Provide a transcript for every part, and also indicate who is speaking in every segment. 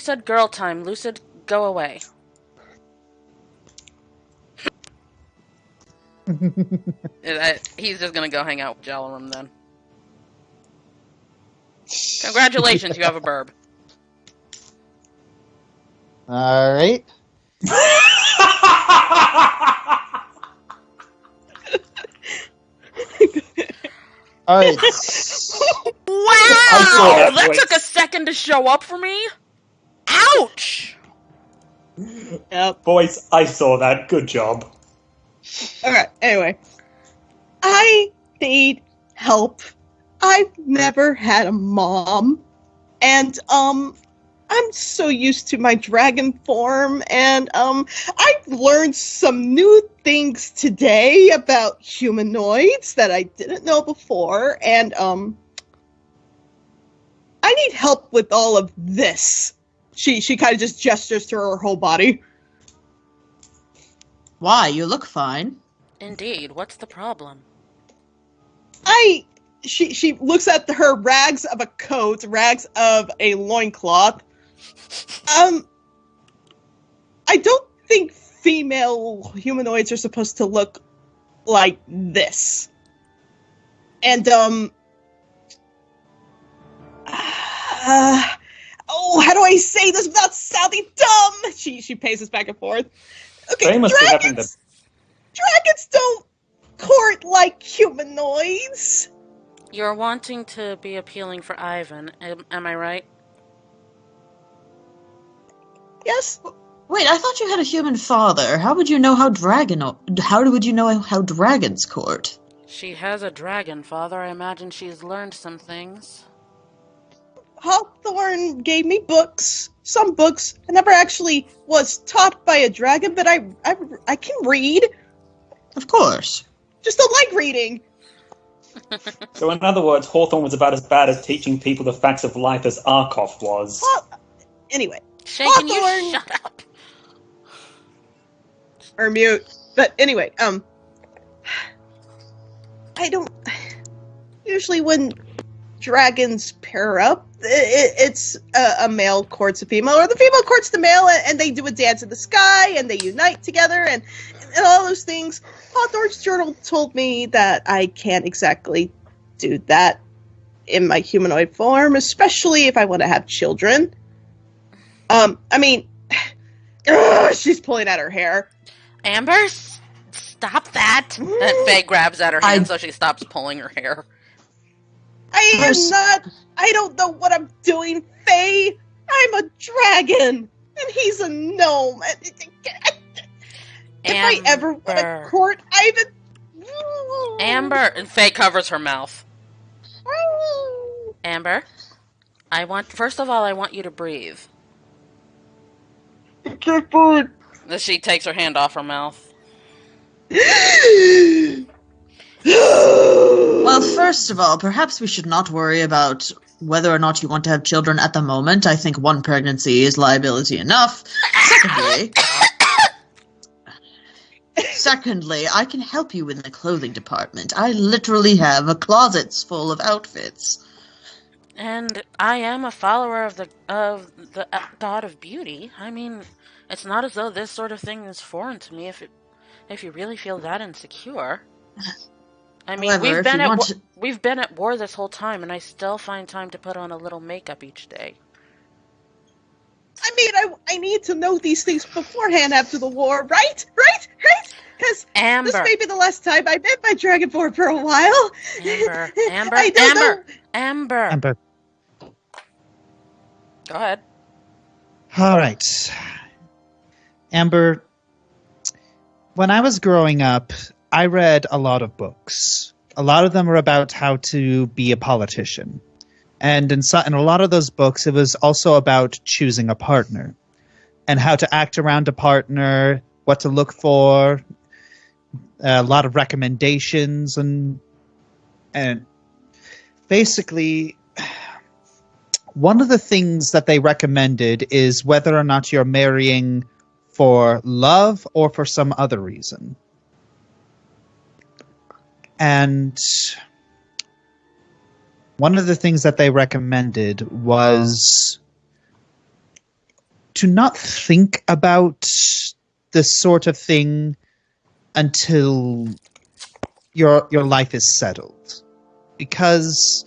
Speaker 1: said girl time. Lucid, go away. He's just gonna go hang out with Jalarum then. Congratulations, you have a burb.
Speaker 2: Alright. Alright.
Speaker 1: Wow! That took a second to show up for me? Ouch!
Speaker 3: Yep.
Speaker 4: Boys, I saw that. Good job.
Speaker 3: Okay, anyway. I need help. I've never had a mom. And, I'm so used to my dragon form, and, I've learned some new things today about humanoids that I didn't know before, and, I need help with all of this. She kind of just gestures to her whole body.
Speaker 5: Why? You look fine.
Speaker 1: Indeed, what's the problem?
Speaker 3: She looks at her rags of a coat, rags of a loincloth. I don't think female humanoids are supposed to look like this. And, how do I say this without sounding dumb? She paces back and forth. Okay, dragons don't court like humanoids.
Speaker 1: You're wanting to be appealing for Ivan, am I right?
Speaker 3: Yes.
Speaker 5: Wait, I thought you had a human father. How would you know how would you know how dragons court?
Speaker 1: She has a dragon father. I imagine she's learned some things.
Speaker 3: Hawthorne gave me books. Some books. I never actually was taught by a dragon, but I can read.
Speaker 5: Of course.
Speaker 3: Just don't like reading.
Speaker 4: So in other words, Hawthorne was about as bad at teaching people the facts of life as Arkoff was.
Speaker 3: Well, anyway.
Speaker 1: Shay, can you shut up?
Speaker 3: Or mute. But anyway, I don't... Usually when dragons pair up, it's a male courts a female, or the female courts the male, and they do a dance in the sky, and they unite together, and all those things. Hawthorne's journal told me that I can't exactly do that in my humanoid form, especially if I want to have children. She's pulling at her hair.
Speaker 1: Amber, stop that! And Faye grabs at her hand so she stops pulling her hair.
Speaker 3: I don't know what I'm doing, Faye. I'm a dragon, and he's a gnome. If I ever want to court Ivan...
Speaker 1: Amber! And Faye covers her mouth. Amber, first of all, I want you to breathe.
Speaker 3: I can't breathe.
Speaker 1: She takes her hand off her mouth.
Speaker 5: Well, first of all, perhaps we should not worry about whether or not you want to have children at the moment. I think one pregnancy is liability enough. Secondly, I can help you in the clothing department. I literally have a closet full of outfits.
Speaker 1: And I am a follower of the god of beauty. I mean, it's not as though this sort of thing is foreign to me if you really feel that insecure. I mean,
Speaker 5: however,
Speaker 1: we've been at war this whole time, and I still find time to put on a little makeup each day.
Speaker 3: I mean, I need to know these things beforehand after the war, right? Because this may be the last time I'm in my dragon form for a while.
Speaker 1: Amber. Go ahead.
Speaker 2: All right. Amber, when I was growing up, I read a lot of books. A lot of them were about how to be a politician. And in a lot of those books, it was also about choosing a partner and how to act around a partner, what to look for, a lot of recommendations, and basically one of the things that they recommended is whether or not you're marrying for love or for some other reason. And one of the things that they recommended was to not think about this sort of thing until your life is settled, because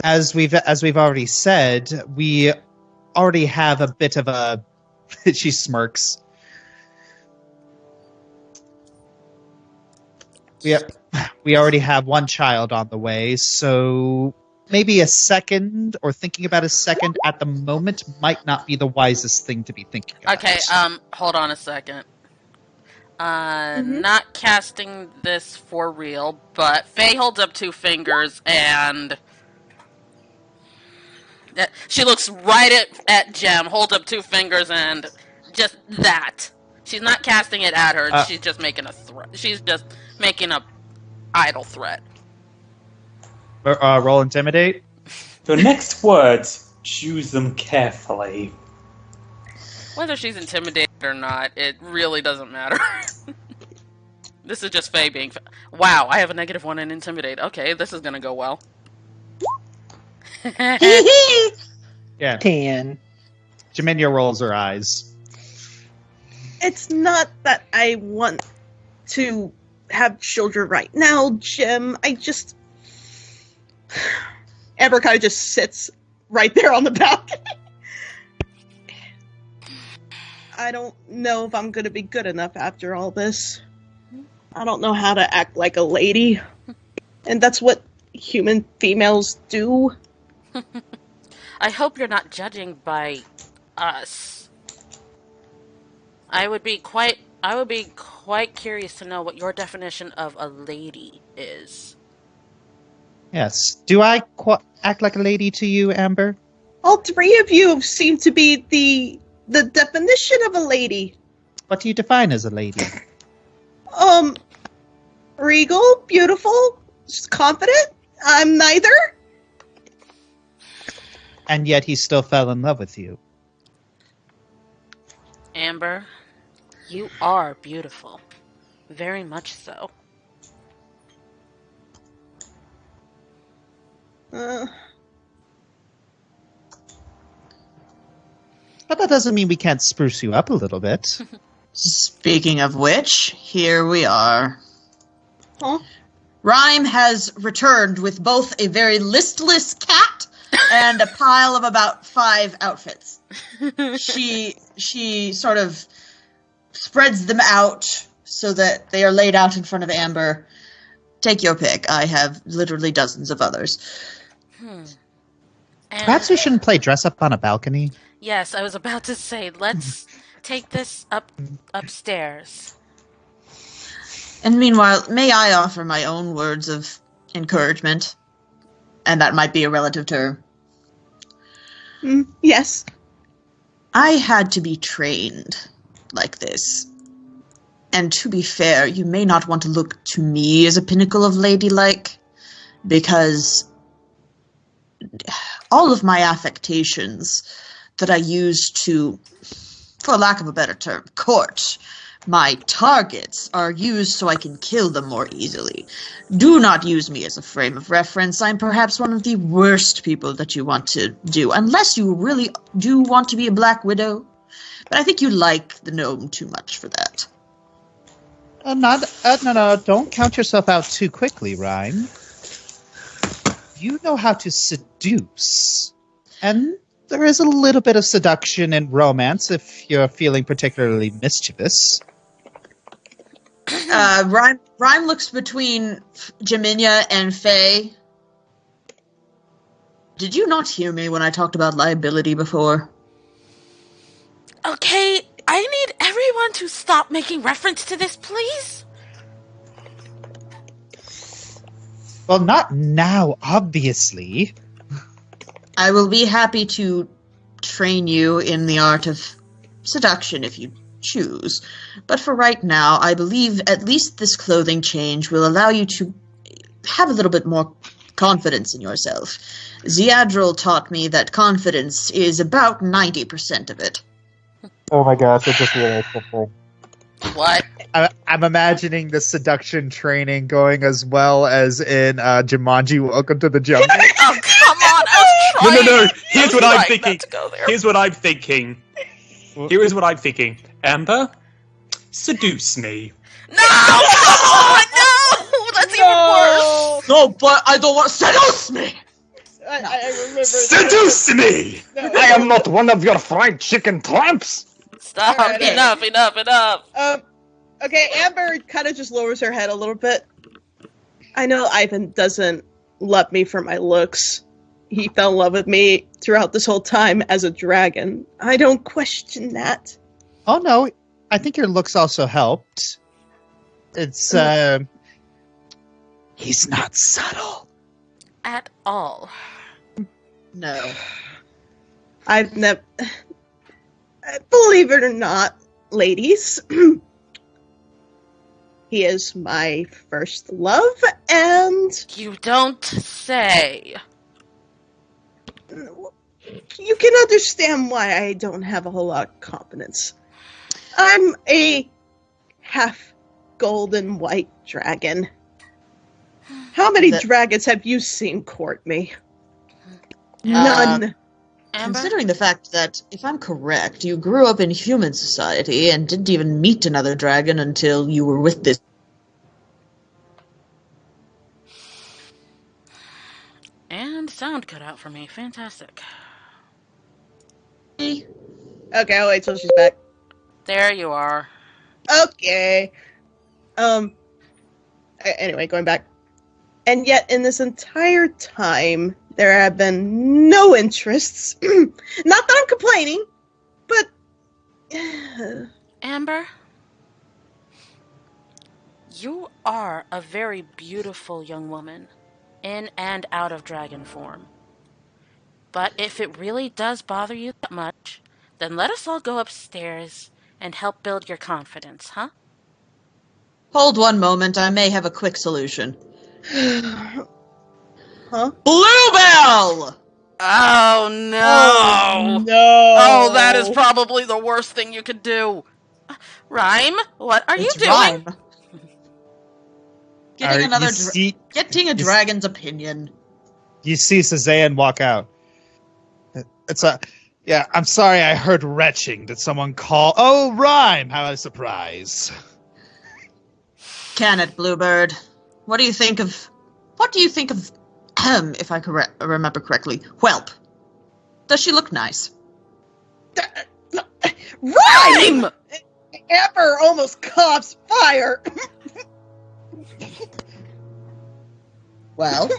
Speaker 2: as we've already said, we already have a bit of a. She smirks. We already have one child on the way, so maybe a second, or thinking about a second at the moment, might not be the wisest thing to be thinking about.
Speaker 1: Okay, hold on a second. Not casting this for real, but Faye holds up 2 fingers and she looks right at Jem, holds up 2 fingers and just that. She's not casting it at her, she's just making a threat. She's just making a idle threat.
Speaker 2: Roll intimidate.
Speaker 4: Your next words, choose them carefully.
Speaker 1: Whether she's intimidated or not, it really doesn't matter. This is just Faye being... Wow, I have a -1 in intimidate. Okay, this is gonna go well.
Speaker 2: Yeah.
Speaker 6: 10.
Speaker 2: Jeminya rolls her eyes.
Speaker 3: It's not that I want to have children right now, Jim. I just... Amber kind of just sits right there on the balcony. I don't know if I'm going to be good enough after all this. I don't know how to act like a lady. And that's what human females do.
Speaker 1: I hope you're not judging by us. I would be quite curious to know what your definition of a lady is.
Speaker 2: Yes. Do I act like a lady to you, Amber?
Speaker 3: All 3 of you seem to be the definition of a lady.
Speaker 2: What do you define as a lady?
Speaker 3: Regal, beautiful, confident. I'm neither.
Speaker 2: And yet he still fell in love with you.
Speaker 1: Amber, you are beautiful. Very much so.
Speaker 2: But that doesn't mean we can't spruce you up a little bit.
Speaker 5: Speaking of which, here we are.
Speaker 3: Huh?
Speaker 5: Rime has returned with both a very listless cat and a pile of about 5 outfits. She sort of spreads them out so that they are laid out in front of Amber. Take your pick. I have literally dozens of others.
Speaker 2: Perhaps we shouldn't play dress up on a balcony.
Speaker 1: Yes, I was about to say, let's take this upstairs.
Speaker 5: And meanwhile, may I offer my own words of encouragement? And that might be a relative term.
Speaker 3: Yes.
Speaker 5: I had to be trained like this. And to be fair, you may not want to look to me as a pinnacle of ladylike, because all of my affectations that I use to, for lack of a better term, court my targets are used so I can kill them more easily. Do not use me as a frame of reference. I'm perhaps one of the worst people that you want to do, unless you really do want to be a Black Widow. But I think you like the gnome too much for that.
Speaker 2: No, don't count yourself out too quickly, Rime. You know how to seduce. And there is a little bit of seduction and romance if you're feeling particularly mischievous.
Speaker 5: Rime looks between Jeminya and Faye. Did you not hear me when I talked about liability before?
Speaker 1: Okay, I need everyone to stop making reference to this, please.
Speaker 2: Well, not now, obviously.
Speaker 5: I will be happy to train you in the art of seduction if you choose. But for right now, I believe at least this clothing change will allow you to have a little bit more confidence in yourself. Ziadril taught me that confidence is about 90% of it.
Speaker 6: Oh my gosh, I just realized something.
Speaker 1: What?
Speaker 2: I'm imagining the seduction training going as well as in Jumanji, Welcome to the Jungle.
Speaker 1: Oh, come on! I was trying.
Speaker 4: No. Here's what I'm
Speaker 1: trying
Speaker 4: thinking.
Speaker 1: not to go there.
Speaker 4: Here's what I'm thinking. Here is what I'm thinking. Amber, seduce me.
Speaker 1: No! Come on! No! That's even worse!
Speaker 5: No, but I don't want to seduce me!
Speaker 3: I remember.
Speaker 4: Seduce me!
Speaker 3: No,
Speaker 6: I am not one of your fried chicken tramps!
Speaker 1: Stop.
Speaker 3: All right.
Speaker 1: Enough.
Speaker 3: Okay, Amber kind of just lowers her head a little bit. I know Ivan doesn't love me for my looks. He fell in love with me throughout this whole time as a dragon. I don't question that.
Speaker 2: Oh no, I think your looks also helped. It's he's not subtle.
Speaker 1: At all.
Speaker 5: No.
Speaker 3: I've never... Believe it or not, ladies, he is my first love, and...
Speaker 1: You don't say.
Speaker 3: You can understand why I don't have a whole lot of confidence. I'm a half golden white dragon. How many dragons have you seen court me? None.
Speaker 1: Amber?
Speaker 5: Considering the fact that, if I'm correct, you grew up in human society and didn't even meet another dragon until you were with this.
Speaker 1: And sound cut out for me. Fantastic.
Speaker 3: Okay, I'll wait till she's back.
Speaker 1: There you are.
Speaker 3: Okay. Anyway, going back. And yet, in this entire time, there have been no interests. Not that I'm complaining, but...
Speaker 1: Amber? You are a very beautiful young woman, in and out of dragon form. But if it really does bother you that much, then let us all go upstairs and help build your confidence, huh?
Speaker 5: Hold one moment, I may have a quick solution.
Speaker 3: Huh?
Speaker 5: Bluebell!
Speaker 1: Oh no!
Speaker 3: Oh, no!
Speaker 1: Oh, that is probably the worst thing you could do. Rime, what are you doing?
Speaker 5: Rime.
Speaker 2: Alright,
Speaker 5: Getting a dragon's opinion.
Speaker 2: You see Sazan walk out. Yeah, I'm sorry I heard retching. Did someone call? Oh, Rime! How a surprise.
Speaker 5: Can it, Bluebird? What do you think of, if I remember correctly, Whelp? Does she look nice?
Speaker 3: Rime! Amber almost coughs fire.
Speaker 5: Well,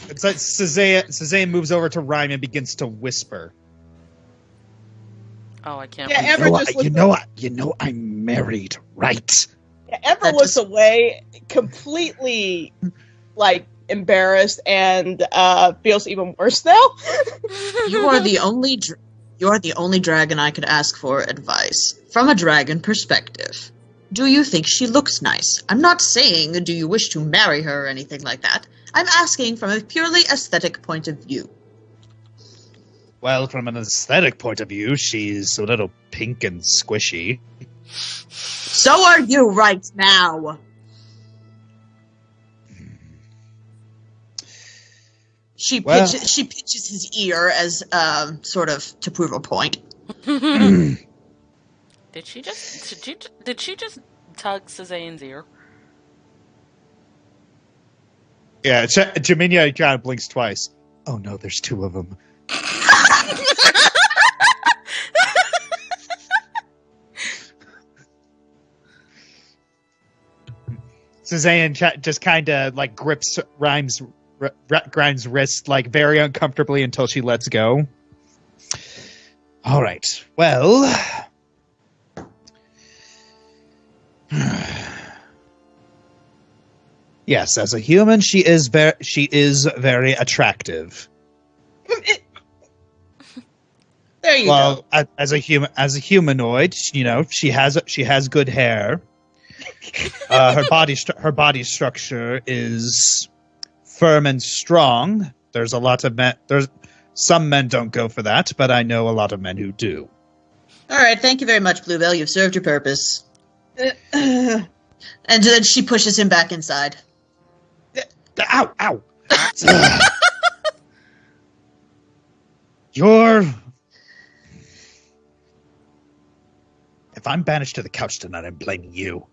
Speaker 2: It's like Sazan moves over to Rime and begins to whisper.
Speaker 1: Oh, I can't.
Speaker 3: Yeah,
Speaker 1: believe
Speaker 3: Amber
Speaker 1: it.
Speaker 3: just looks
Speaker 2: You know I'm married, right?
Speaker 3: Yeah, Amber
Speaker 5: That
Speaker 3: looks
Speaker 5: just-
Speaker 3: away, completely, like, embarrassed, and feels even worse now.
Speaker 5: you are the only dragon I could ask for advice from a dragon perspective. Do you think she looks nice? I'm not saying do you wish to marry her or anything like that. I'm asking from a purely aesthetic point of view.
Speaker 2: Well, from an aesthetic point of view, she's a little pink and squishy.
Speaker 5: So are you right now. She pitches his ear as sort of to prove a point.
Speaker 1: Did she just tug Sazan's ear?
Speaker 2: Yeah, Jeminya kind of blinks twice. Oh no, there's two of them. Sazan just kind of like grips Rime's wrist like very uncomfortably until she lets go. All right. Well, yes, as a human, she is very attractive.
Speaker 3: There you go.
Speaker 2: Well, as a humanoid, you know, she has good hair. Her body structure is firm and strong. There's a lot of men. Some men don't go for that, but I know a lot of men who do.
Speaker 5: All right, thank you very much, Bluebell. You've served your purpose. And then she pushes him back inside.
Speaker 2: Ow! Ow! You're... If I'm banished to the couch tonight, I'm blaming you.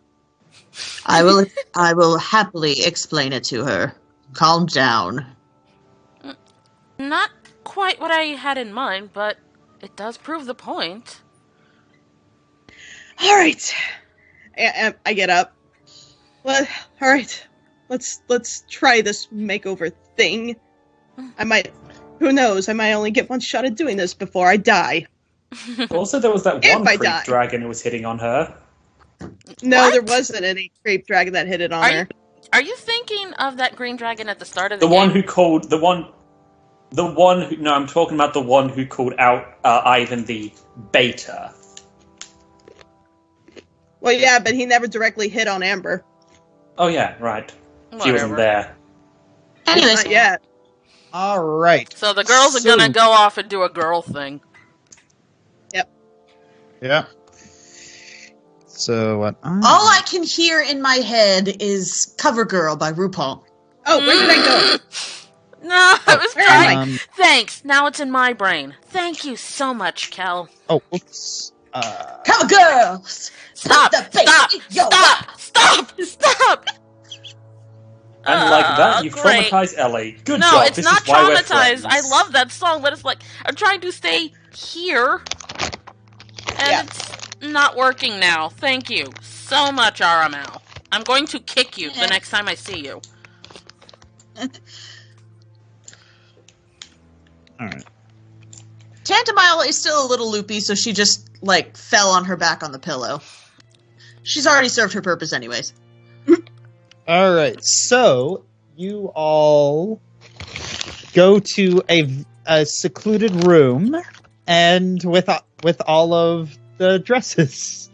Speaker 5: I will happily explain it to her. Calm down.
Speaker 1: Not quite what I had in mind, but it does prove the point.
Speaker 3: All right. I get up. Well, all right. Let's try this makeover thing. I might. Who knows? I might only get one shot at doing this before I die.
Speaker 4: Also, there was that
Speaker 3: If
Speaker 4: one
Speaker 3: I
Speaker 4: creep
Speaker 3: die.
Speaker 4: dragon who was hitting on her.
Speaker 3: No,
Speaker 1: What?
Speaker 3: there wasn't any creep dragon that hit it on her.
Speaker 1: Are you thinking of that green dragon at the start of
Speaker 4: The
Speaker 1: the
Speaker 4: one
Speaker 1: game?
Speaker 4: who called no, I'm talking about the one who called out Ivan the beta.
Speaker 3: Well, yeah, but he never directly hit on Amber.
Speaker 4: Oh yeah, right. She
Speaker 1: Whatever.
Speaker 4: wasn't there.
Speaker 5: Anyways,
Speaker 3: Not yet.
Speaker 2: All right.
Speaker 1: So the girls are gonna go off and do a girl thing.
Speaker 2: Yeah. So what?
Speaker 5: all I can hear in my head is "Cover Girl" by RuPaul.
Speaker 3: Oh, where did I go?
Speaker 1: No, I was
Speaker 3: where am
Speaker 1: trying.
Speaker 3: I?
Speaker 1: Thanks. Now it's in my brain. Thank you so much, Kel.
Speaker 2: Oh, oops.
Speaker 5: Cover Girl.
Speaker 1: Stop!
Speaker 5: the bass
Speaker 1: Stop!
Speaker 5: in your
Speaker 1: Stop!
Speaker 4: And like that, you've
Speaker 1: Great.
Speaker 4: traumatized Ellie. Good
Speaker 1: No,
Speaker 4: job.
Speaker 1: it's
Speaker 4: This
Speaker 1: not
Speaker 4: is why we're
Speaker 1: traumatized. I
Speaker 4: friends.
Speaker 1: love that song, but it's like I'm trying to stay here, and it's not working now. Thank you so much, RML. I'm going to kick you the next time I see you.
Speaker 2: All right.
Speaker 5: Tantamile is still a little loopy, so she just, fell on her back on the pillow. She's already served her purpose anyways.
Speaker 2: All right. So you all go to a secluded room, and with all of the dresses,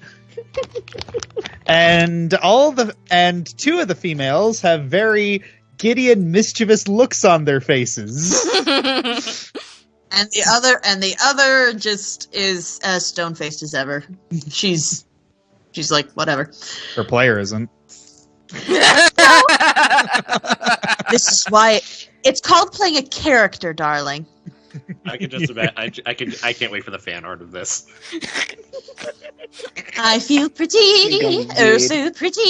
Speaker 2: and two of the females have very giddy and mischievous looks on their faces.
Speaker 5: And the other just is as stone-faced as ever. She's like, whatever.
Speaker 2: Her player isn't.
Speaker 5: This is why it's called playing a character, darling.
Speaker 7: I can just imagine. I can't wait for the fan art of this.
Speaker 5: I feel pretty, oh so pretty.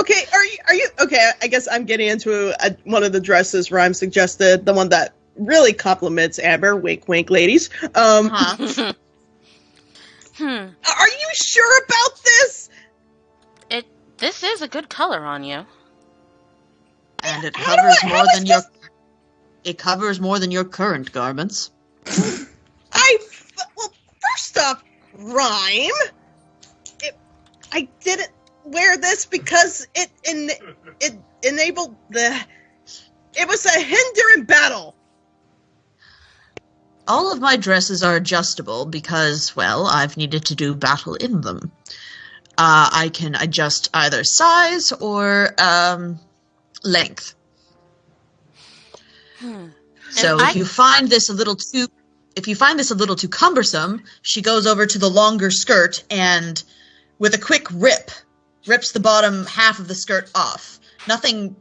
Speaker 3: Okay, are you okay? I guess I'm getting into one of the dresses Rime suggested, the one that really compliments Amber. Wink, wink, ladies.
Speaker 5: Uh-huh.
Speaker 3: Are you sure about this?
Speaker 1: This is a good color on you.
Speaker 5: And it
Speaker 3: How do
Speaker 5: covers
Speaker 3: I-
Speaker 5: more
Speaker 3: how
Speaker 5: than
Speaker 3: is
Speaker 5: your.
Speaker 3: this-
Speaker 5: It covers more than your current garments.
Speaker 3: Well, first off, Rime, I didn't wear this because it enabled it was a hinder in battle.
Speaker 5: All of my dresses are adjustable because, well, I've needed to do battle in them. I can adjust either size or length. So
Speaker 1: And
Speaker 5: if you find this a little too cumbersome, she goes over to the longer skirt and, with a quick rips the bottom half of the skirt off. Nothing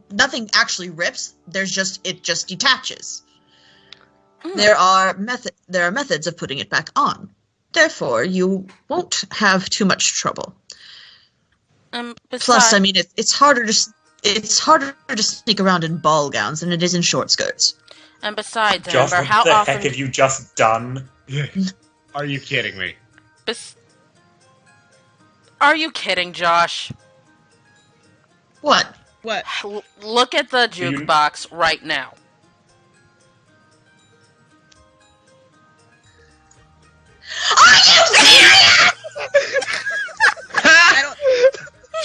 Speaker 5: actually rips. It just detaches. There are methods of putting it back on. Therefore, you won't have too much trouble. Plus, I mean, it's harder to sneak around in ball gowns than it is in short skirts.
Speaker 1: And besides,
Speaker 4: Josh,
Speaker 1: Amber,
Speaker 4: what
Speaker 1: how
Speaker 4: the
Speaker 1: often?
Speaker 4: heck have you just done?
Speaker 7: Are you kidding me?
Speaker 1: Are you kidding, Josh?
Speaker 5: What?
Speaker 3: What?
Speaker 1: Look at the
Speaker 4: you-
Speaker 1: jukebox right now.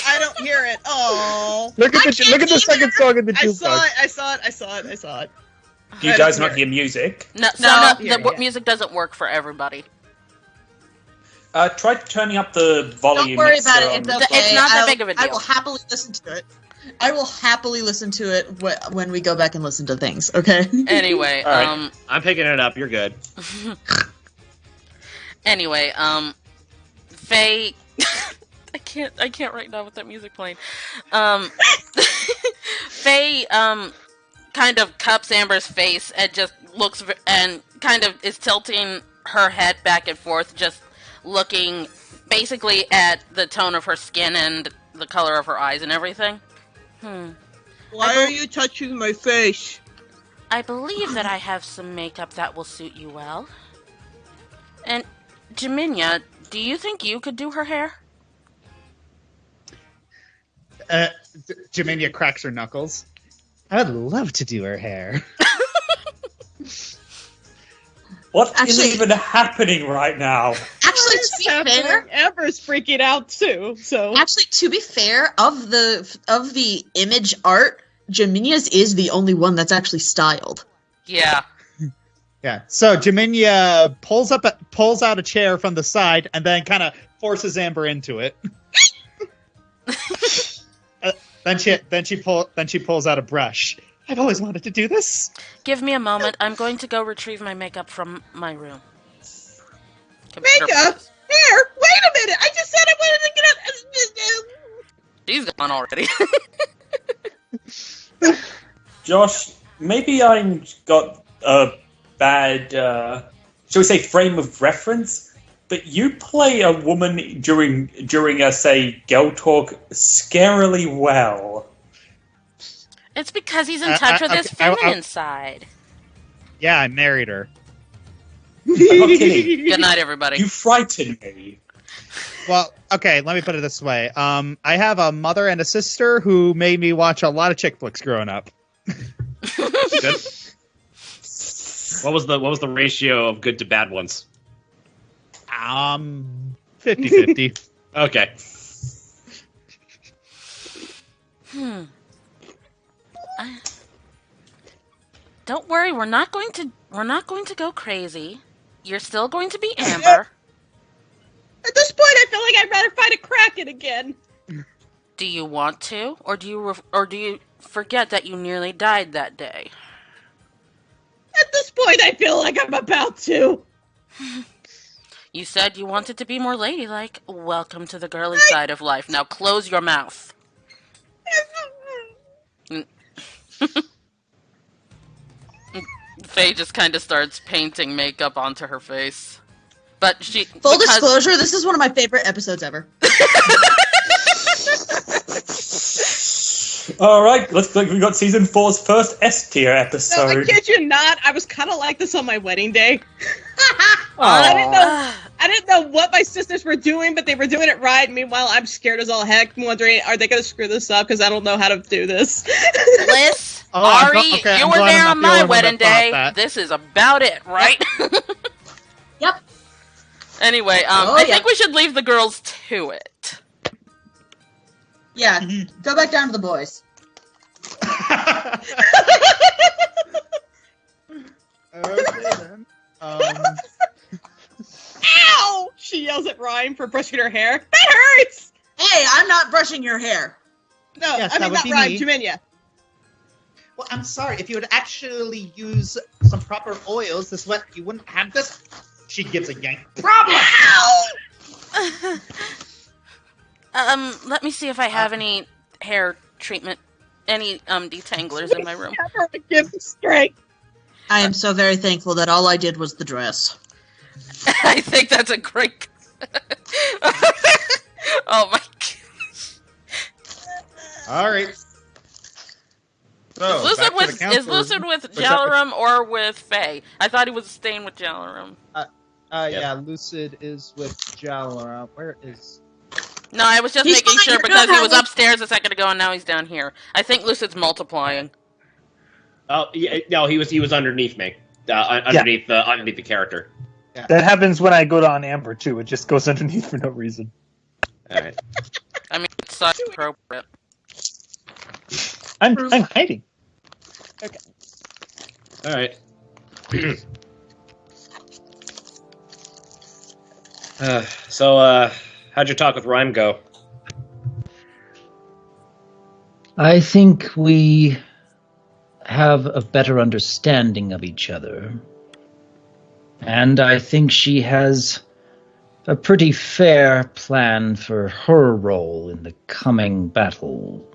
Speaker 3: I don't hear it. Oh,
Speaker 6: Look at the second song in the
Speaker 3: I saw
Speaker 6: jukebox.
Speaker 3: it. I saw it.
Speaker 4: Do you
Speaker 3: I
Speaker 4: guys
Speaker 3: don't
Speaker 4: not
Speaker 3: hear
Speaker 4: hear music?
Speaker 1: No,
Speaker 3: No,
Speaker 1: the
Speaker 3: yeah.
Speaker 1: music doesn't work for everybody.
Speaker 4: Try turning up the volume.
Speaker 5: Don't worry
Speaker 4: mixer
Speaker 5: about it.
Speaker 4: on-
Speaker 5: It's
Speaker 1: It's
Speaker 5: okay.
Speaker 1: not that big of a
Speaker 5: I
Speaker 1: deal.
Speaker 5: will happily listen to it. I will happily listen to it when we go back and listen to things. Okay.
Speaker 1: Anyway,
Speaker 4: All right.
Speaker 7: I'm picking it up. You're good.
Speaker 1: Anyway, Faye, I can't right now with that music playing. Faye, kind of cups Amber's face and just looks and kind of is tilting her head back and forth, just looking basically at the tone of her skin and the color of her eyes and everything.
Speaker 3: Why are you touching my face?
Speaker 1: I believe that I have some makeup that will suit you well. And Jeminya, do you think you could do her hair?
Speaker 2: Jeminya cracks her knuckles. I'd love to do her hair.
Speaker 4: What is even happening right now?
Speaker 5: Actually, to be fair,
Speaker 3: Amber's freaking out too. So
Speaker 5: actually, to be fair, of the image art, Jeminya's is the only one that's actually styled.
Speaker 1: Yeah.
Speaker 2: Yeah. So Jeminya pulls out a chair from the side and then kind of forces Amber into it. Then she pulls out a brush. I've always wanted to do this.
Speaker 1: Give me a moment. I'm going to go retrieve my makeup from my room.
Speaker 3: Makeup? Here, wait a minute. I just said I wanted to get up.
Speaker 1: She's gone already.
Speaker 4: Josh, maybe I got a bad, shall we say, frame of reference? But you play a woman during a, say, girl talk scarily well.
Speaker 1: It's because he's in touch with his feminine side.
Speaker 2: Yeah, I married her.
Speaker 4: I'm not kidding.
Speaker 1: Good night, everybody.
Speaker 4: You frighten me.
Speaker 2: Well, okay, let me put it this way. I have a mother and a sister who made me watch a lot of chick flicks growing up.
Speaker 7: Good. What was the ratio of good to bad ones?
Speaker 2: 50-50.
Speaker 7: Okay.
Speaker 1: Don't worry, we're not going to go crazy. You're still going to be Amber.
Speaker 3: At this point, I feel like I'd rather fight a Kraken again.
Speaker 1: Do you want to, or do you forget that you nearly died that day?
Speaker 3: At this point, I feel like I'm about to.
Speaker 1: You said you wanted to be more ladylike. Welcome to the girly side of life. Now close your mouth. Faye just kind of starts painting makeup onto her face. But
Speaker 5: Full disclosure, this is one of my favorite episodes ever.
Speaker 4: Alright, we got season 4's first S tier episode.
Speaker 3: No, I kid you not, I was kind of like this on my wedding day.
Speaker 1: I
Speaker 3: didn't know what my sisters were doing, but they were doing it right. Meanwhile, I'm scared as all heck, wondering, are they going to screw this up? Because I don't know how to do this.
Speaker 1: Liz, Ari, you were there on my wedding day. This is about it, right?
Speaker 5: Yep.
Speaker 1: Anyway, I think we should leave the girls to it.
Speaker 5: Yeah, go back down to the boys.
Speaker 2: Okay, then.
Speaker 3: Ow! She yells at Rime for brushing her hair. That hurts!
Speaker 5: Hey, I'm not brushing your hair.
Speaker 3: No,
Speaker 2: Yes,
Speaker 3: I
Speaker 2: that
Speaker 3: mean
Speaker 2: would
Speaker 3: not
Speaker 2: be
Speaker 3: Rime,
Speaker 2: me.
Speaker 3: Jeminya.
Speaker 2: Well, I'm sorry. If you would actually use some proper oils, you wouldn't have this. She gives a yank. Problem.
Speaker 3: Ow!
Speaker 1: Let me see if I have any hair treatment, any detanglers in my room.
Speaker 3: Never give the strength.
Speaker 5: I am so very thankful that all I did was the dress.
Speaker 1: I think that's a great. Oh my gosh.
Speaker 2: All right. So,
Speaker 1: Is Lucid with Jalarum or with Faye? I thought he was staying with Jalarum.
Speaker 2: Yeah, Lucid is with Jalora. Where is...
Speaker 1: No, I was just
Speaker 5: He's
Speaker 1: making
Speaker 5: fine,
Speaker 1: sure
Speaker 5: you're
Speaker 1: because
Speaker 5: good,
Speaker 1: he was
Speaker 5: Harley.
Speaker 1: upstairs a second ago and now he's down here. I think Lucid's multiplying.
Speaker 7: Oh, yeah, no, he was underneath me, underneath the character.
Speaker 2: Yeah.
Speaker 6: That happens when I go to on Amber too. It just goes underneath for no reason.
Speaker 7: All right.
Speaker 1: I mean, it's such appropriate.
Speaker 6: I'm hiding.
Speaker 7: All right. So, how'd your talk with Rime go?
Speaker 8: I think we have a better understanding of each other. And I think she has a pretty fair plan for her role in the coming battle.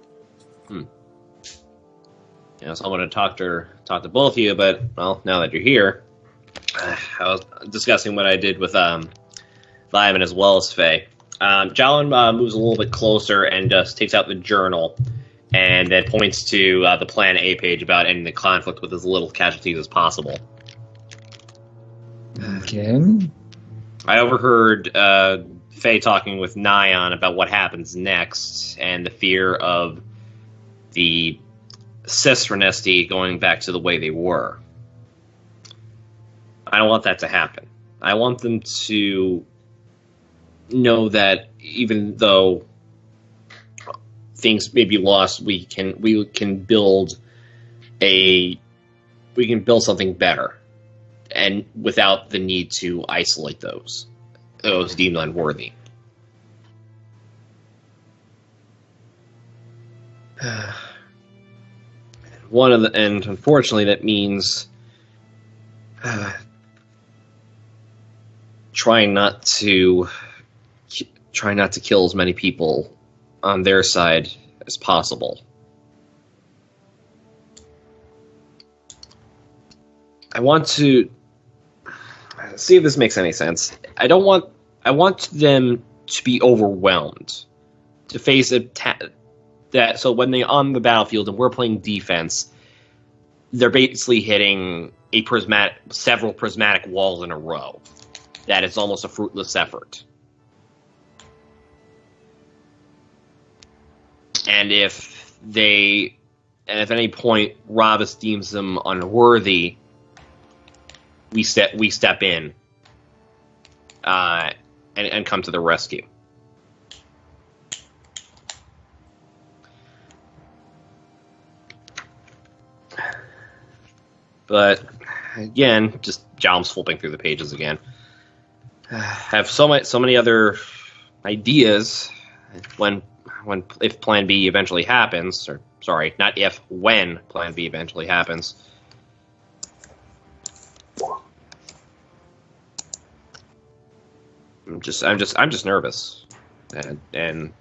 Speaker 7: So I want to talk to both of you, but well, now that you're here, I was discussing what I did with Lyman as well as Faye. Jalen moves a little bit closer and just takes out the journal and then points to the Plan A page about ending the conflict with as little casualties as possible.
Speaker 8: Okay.
Speaker 7: I overheard Faye talking with Nyan about what happens next and the fear of the Sisranesti going back to the way they were. I don't want that to happen. I want them to know that even though things may be lost, we can build something better, and without the need to isolate those deemed unworthy. And unfortunately, that means trying not to kill as many people on their side as possible. I want to see if this makes any sense. I want them to be overwhelmed, to face that. So when they're on the battlefield and we're playing defense, they're basically hitting several prismatic walls in a row. That is almost a fruitless effort. And if at any point Robus deems them unworthy, we step in and come to the rescue. But again, just Jalm's flipping through the pages again. Have so many other ideas if Plan B eventually happens, or sorry, not if, when Plan B eventually happens. I'm just nervous, and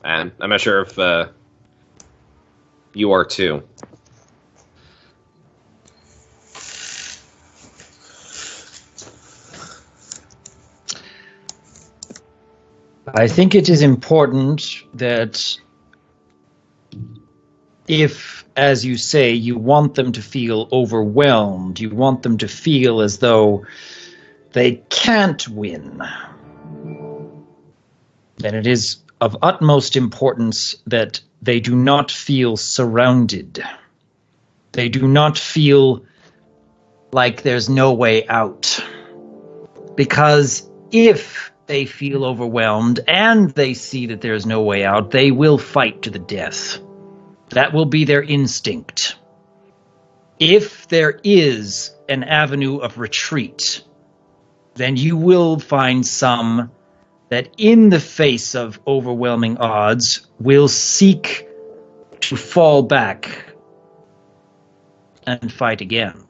Speaker 7: I'm not sure if you are too.
Speaker 8: I think it is important that if, as you say, you want them to feel overwhelmed, you want them to feel as though they can't win, then it is of utmost importance that they do not feel surrounded. They do not feel like there's no way out. Because if they feel overwhelmed and they see that there's no way out, they will fight to the death. That will be their instinct. If there is an avenue of retreat, then you will find some that in the face of overwhelming odds will seek to fall back and fight again,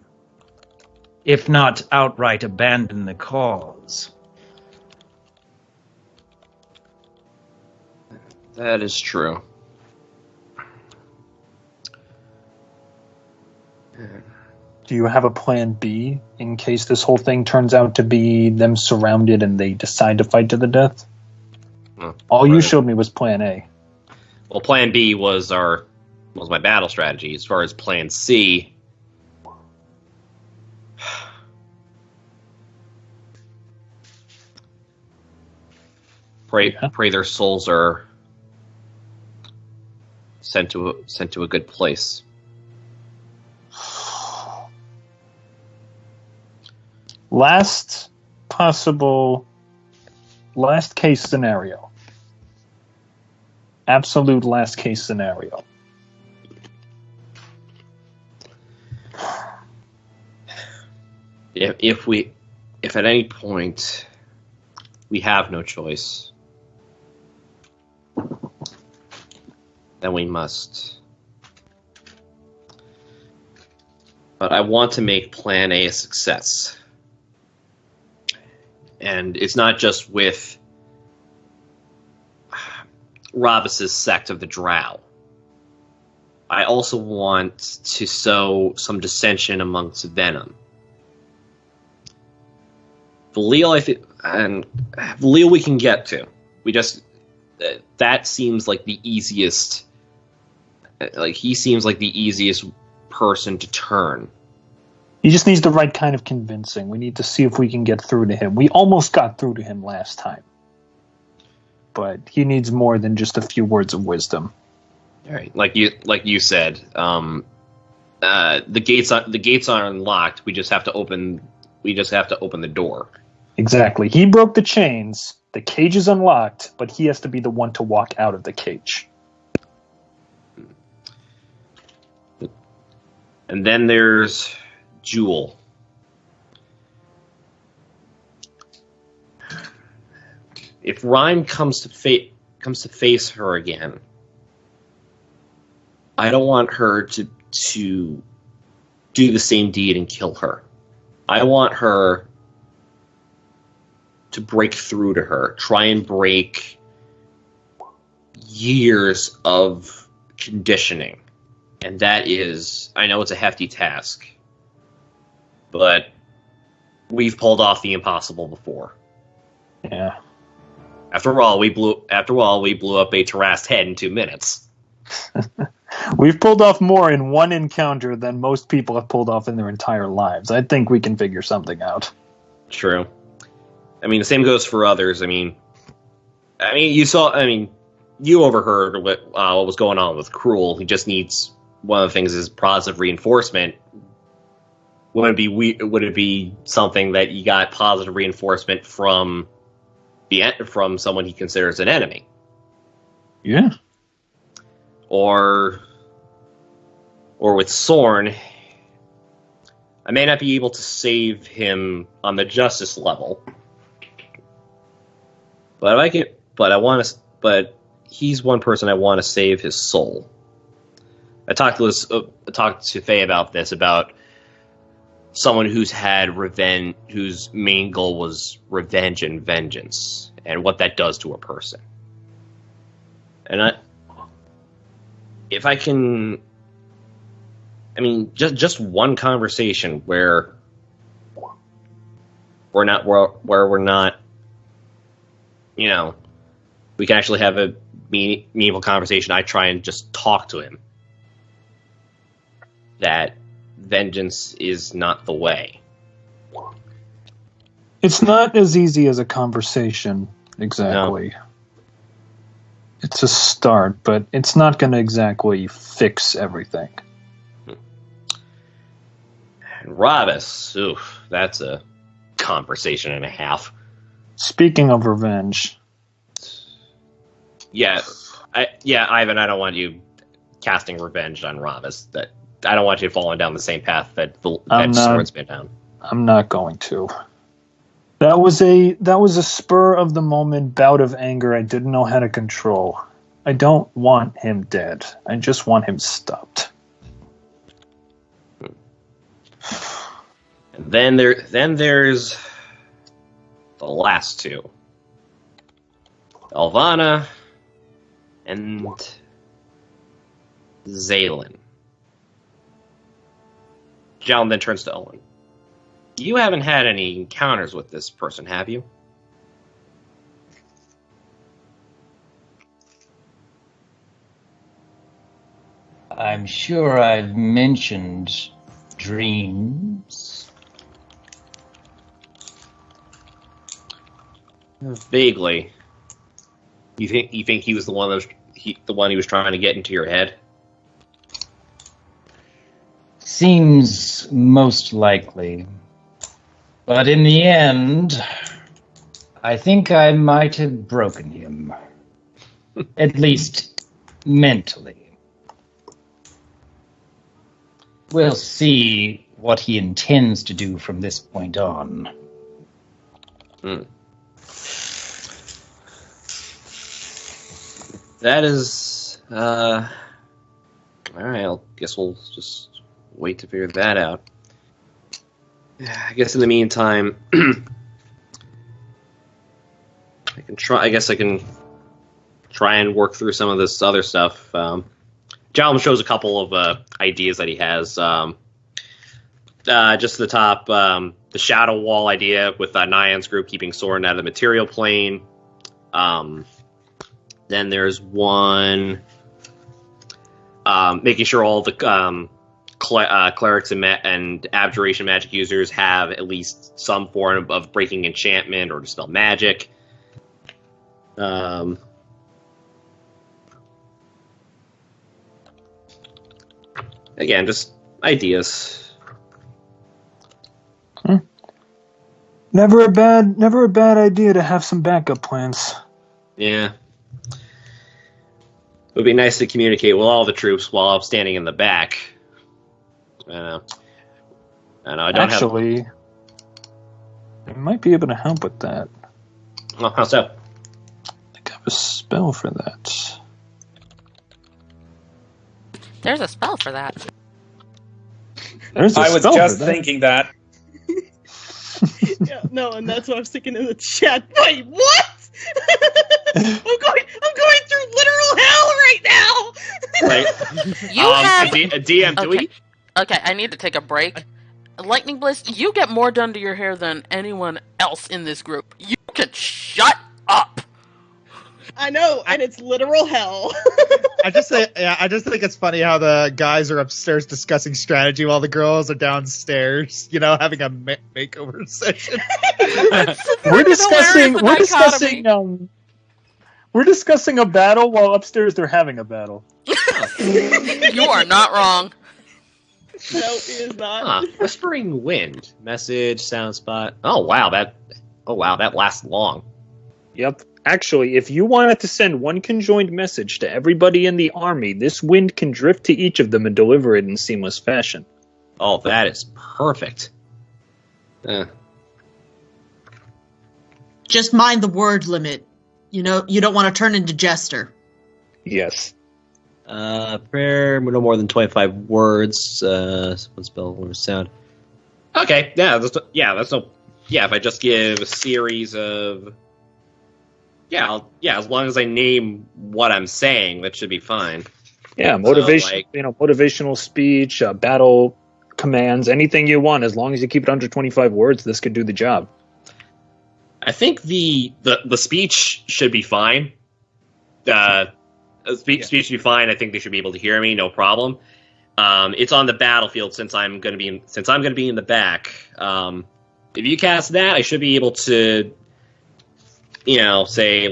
Speaker 8: if not outright abandon the cause.
Speaker 7: That is true.
Speaker 6: Do you have a plan B in case this whole thing turns out to be them surrounded and they decide to fight to the death? All you showed me was plan A.
Speaker 7: Well, plan B was my battle strategy. As far as plan C, pray their souls are sent to a good place.
Speaker 6: Last case scenario. Absolute last case scenario.
Speaker 7: If at any point we have no choice, then we must. But I want to make Plan A a success. And it's not just with Robus's sect of the Drow. I also want to sow some dissension amongst Venom. Valil, I think, and Valil we can get to. We just that seems like the easiest. Like he seems like the easiest person to turn.
Speaker 6: He just needs the right kind of convincing. We need to see if we can get through to him. We almost got through to him last time. But he needs more than just a few words of wisdom.
Speaker 7: All right, like you said, the gates are unlocked. We just have to open the door.
Speaker 6: Exactly. He broke the chains. The cage is unlocked, but he has to be the one to walk out of the cage.
Speaker 7: And then there's Jewel. If Rime comes to face her again, I don't want her to do the same deed and kill her. I want her to break through to her, try and break years of conditioning. And that is, I know it's a hefty task, but we've pulled off the impossible before.
Speaker 6: Yeah.
Speaker 7: After all, we blew up a terraced head in 2 minutes.
Speaker 6: We've pulled off more in one encounter than most people have pulled off in their entire lives. I think we can figure something out.
Speaker 7: True. I mean, the same goes for others. You overheard what was going on with Cruel. He just needs, one of the things is positive reinforcement. Would it be something that you got positive reinforcement from someone he considers an enemy?
Speaker 6: Yeah.
Speaker 7: Or with Sorn, I may not be able to save him on the justice level, but he's one person I want to save his soul. I talked to Faye about this, about someone who's had revenge, whose main goal was revenge and vengeance, and what that does to a person. And if I can, just one conversation where we're not, we can actually have a meaningful conversation. I try and just talk to him that vengeance is not the way.
Speaker 6: It's not as easy as a conversation, exactly. No. It's a start, but it's not going to exactly fix everything.
Speaker 7: And Ravis, oof, that's a conversation and a half.
Speaker 6: Speaking of revenge.
Speaker 7: Yeah, Ivan, I don't want you casting revenge on Ravis. That I don't want you falling down the same path that Sword's been down.
Speaker 6: I'm not going to. That was a spur of the moment bout of anger I didn't know how to control. I don't want him dead. I just want him stopped.
Speaker 7: And then there's the last two. Elvana and Zaylin. John then turns to Owen. You haven't had any encounters with this person, have you?
Speaker 8: I'm sure I've mentioned dreams.
Speaker 7: Vaguely. You think he was the one he was trying to get into your head?
Speaker 8: Seems most likely. But in the end, I think I might have broken him. At least mentally. We'll see what he intends to do from this point on.
Speaker 7: That is, alright, I guess we'll just wait to figure that out. I guess in the meantime, I can try and work through some of this other stuff. Jalm shows a couple of ideas that he has. Just the top, the shadow wall idea with Nyan's group keeping Soren out of the material plane. Then there's one making sure all the clerics and abjuration magic users have at least some form of breaking enchantment or dispel magic. Again, just ideas.
Speaker 6: Never a bad idea to have some backup plans.
Speaker 7: Yeah. It would be nice to communicate with all the troops while I'm standing in the back. I don't
Speaker 6: Actually, I might be able to help with that.
Speaker 7: Oh, how's that?
Speaker 6: I have a spell for that.
Speaker 1: There's a spell for that.
Speaker 6: There's a
Speaker 4: I was
Speaker 6: spell
Speaker 4: just
Speaker 6: for that.
Speaker 4: thinking that.
Speaker 3: Yeah, no, and that's what I was thinking in the chat. Wait, what? I'm going through literal hell right now.
Speaker 7: Right.
Speaker 1: You have...
Speaker 7: DM, do we?
Speaker 1: Okay, I need to take a break. Lightning Bliss, you get more done to your hair than anyone else in this group. You can shut up.
Speaker 3: I know, and it's literal hell.
Speaker 2: I just think it's funny how the guys are upstairs discussing strategy while the girls are downstairs, having a makeover session.
Speaker 6: We're discussing a battle while upstairs they're having a battle.
Speaker 1: You are not wrong.
Speaker 3: No, it is not.
Speaker 7: Whispering Wind. Message, sound spot. Oh wow, that lasts long.
Speaker 6: Yep. Actually, if you wanted to send one conjoined message to everybody in the army, this wind can drift to each of them and deliver it in seamless fashion.
Speaker 7: Oh, that is perfect.
Speaker 5: Just mind the word limit. You don't want to turn into Jester.
Speaker 6: Yes.
Speaker 7: Prayer, no more than 25 words. One spell, one sound. Okay, if I just give a series of... as long as I name what I'm saying, that should be fine.
Speaker 6: Yeah, motivation, motivational speech, battle commands, anything you want, as long as you keep it under 25 words, this could do the job.
Speaker 7: I think the speech should be fine. Speech should be fine. I think they should be able to hear me, no problem. It's on the battlefield since I'm going to be in the back. If you cast that, I should be able to, say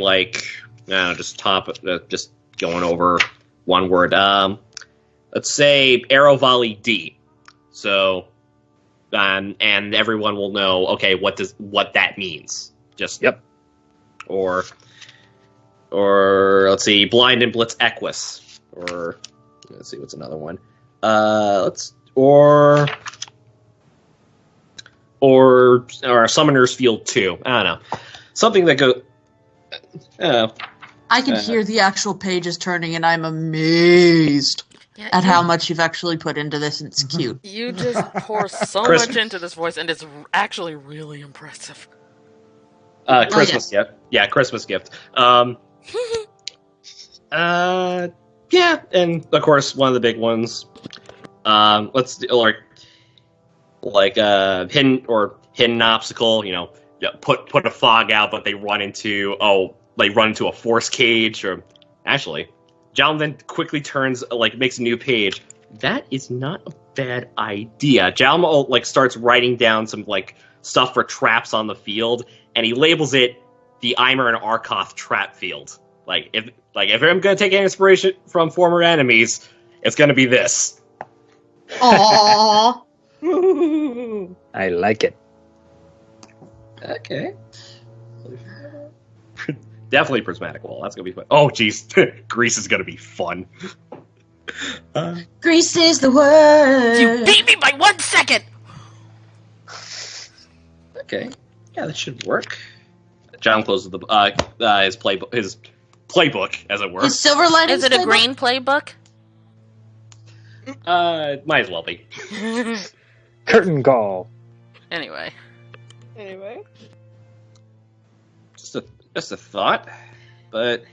Speaker 7: just going over one word. Let's say arrow volley D. So, and everyone will know. Okay, what that means? Just
Speaker 6: yep.
Speaker 7: Or let's see, blind and blitz equus. Or let's see, what's another one? Or summoner's field 2. I don't know. Something that goes.
Speaker 5: I can hear the actual pages turning, and I'm amazed at how much you've actually put into this, and it's cute.
Speaker 1: You just pour so much into this voice, and it's actually really impressive.
Speaker 7: Christmas gift. Yeah, Christmas gift. Yeah, and of course, one of the big ones. Let's do hidden obstacle. Put a fog out, but they run into a force cage. Or actually, John then quickly turns makes a new page. That is not a bad idea. Jalmo starts writing down some stuff for traps on the field, and he labels it the Eimer and Arkoth trap field. If I'm gonna take any inspiration from former enemies, it's gonna be this.
Speaker 5: Aww.
Speaker 6: I like it.
Speaker 7: Okay. Definitely prismatic wall. That's gonna be fun. Oh, jeez, Greece is gonna be fun.
Speaker 5: Grease is the word.
Speaker 1: You beat me by 1 second.
Speaker 7: Okay, yeah, that should work. John closes his playbook, as it were.
Speaker 5: His Silver Linings.
Speaker 1: Is it a green playbook?
Speaker 7: Might as well be.
Speaker 6: Curtain call.
Speaker 1: Anyway.
Speaker 7: Just a thought, but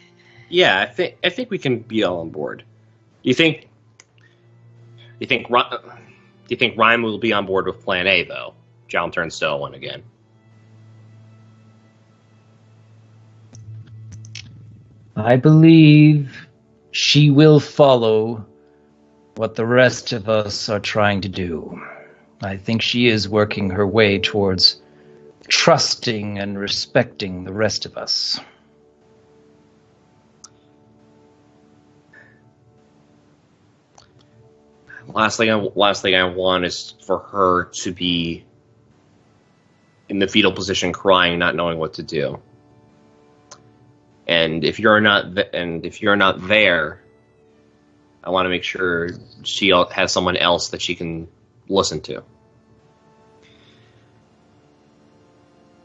Speaker 7: yeah, I think we can be all on board. You think Do you think Rime will be on board with Plan A, though? John turns to Owen again.
Speaker 8: I believe she will follow what the rest of us are trying to do. I think she is working her way towards trusting and respecting the rest of us.
Speaker 7: Last thing I want is for her to be in the fetal position, crying, not knowing what to do. And if you're not there, I want to make sure she has someone else that she can listen to.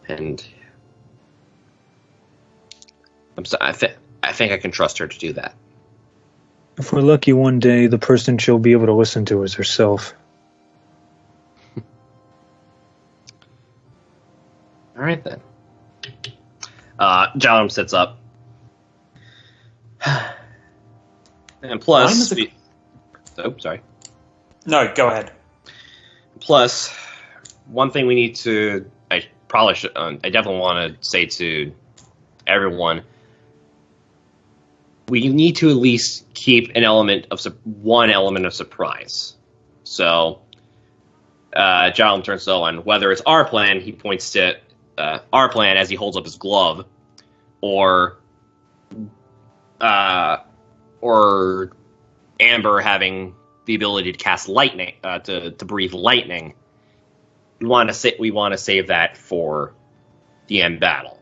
Speaker 7: And I think I can trust her to do that.
Speaker 6: If we're lucky one day, the person she'll be able to listen to is herself.
Speaker 7: All right, then. John sits up. And plus... Oh, sorry.
Speaker 4: No, go ahead.
Speaker 7: Plus, one thing we need to... I probably should... I definitely want to say to everyone... We need to at least keep one element of surprise. So, John turns to Owen. Whether it's our plan, he points to our plan as he holds up his glove, or Amber having the ability to cast lightning, to breathe lightning. We want to save that for the end battle.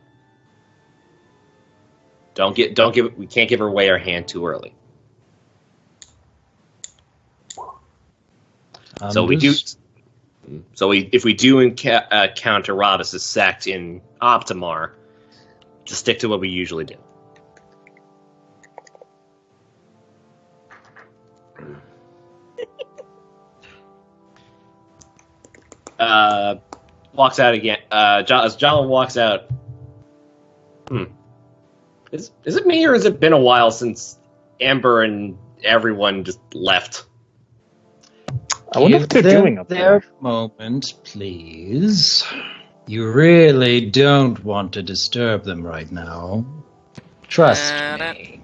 Speaker 7: We can't give away our hand too early. If we do encounter Robus' sect in Optimar, just stick to what we usually do. Walks out again. As John walks out. Is it me, or has it been a while since Amber and everyone just left?
Speaker 6: I wonder what they're doing up there.
Speaker 8: Moment, please. You really don't want to disturb them right now. Trust me.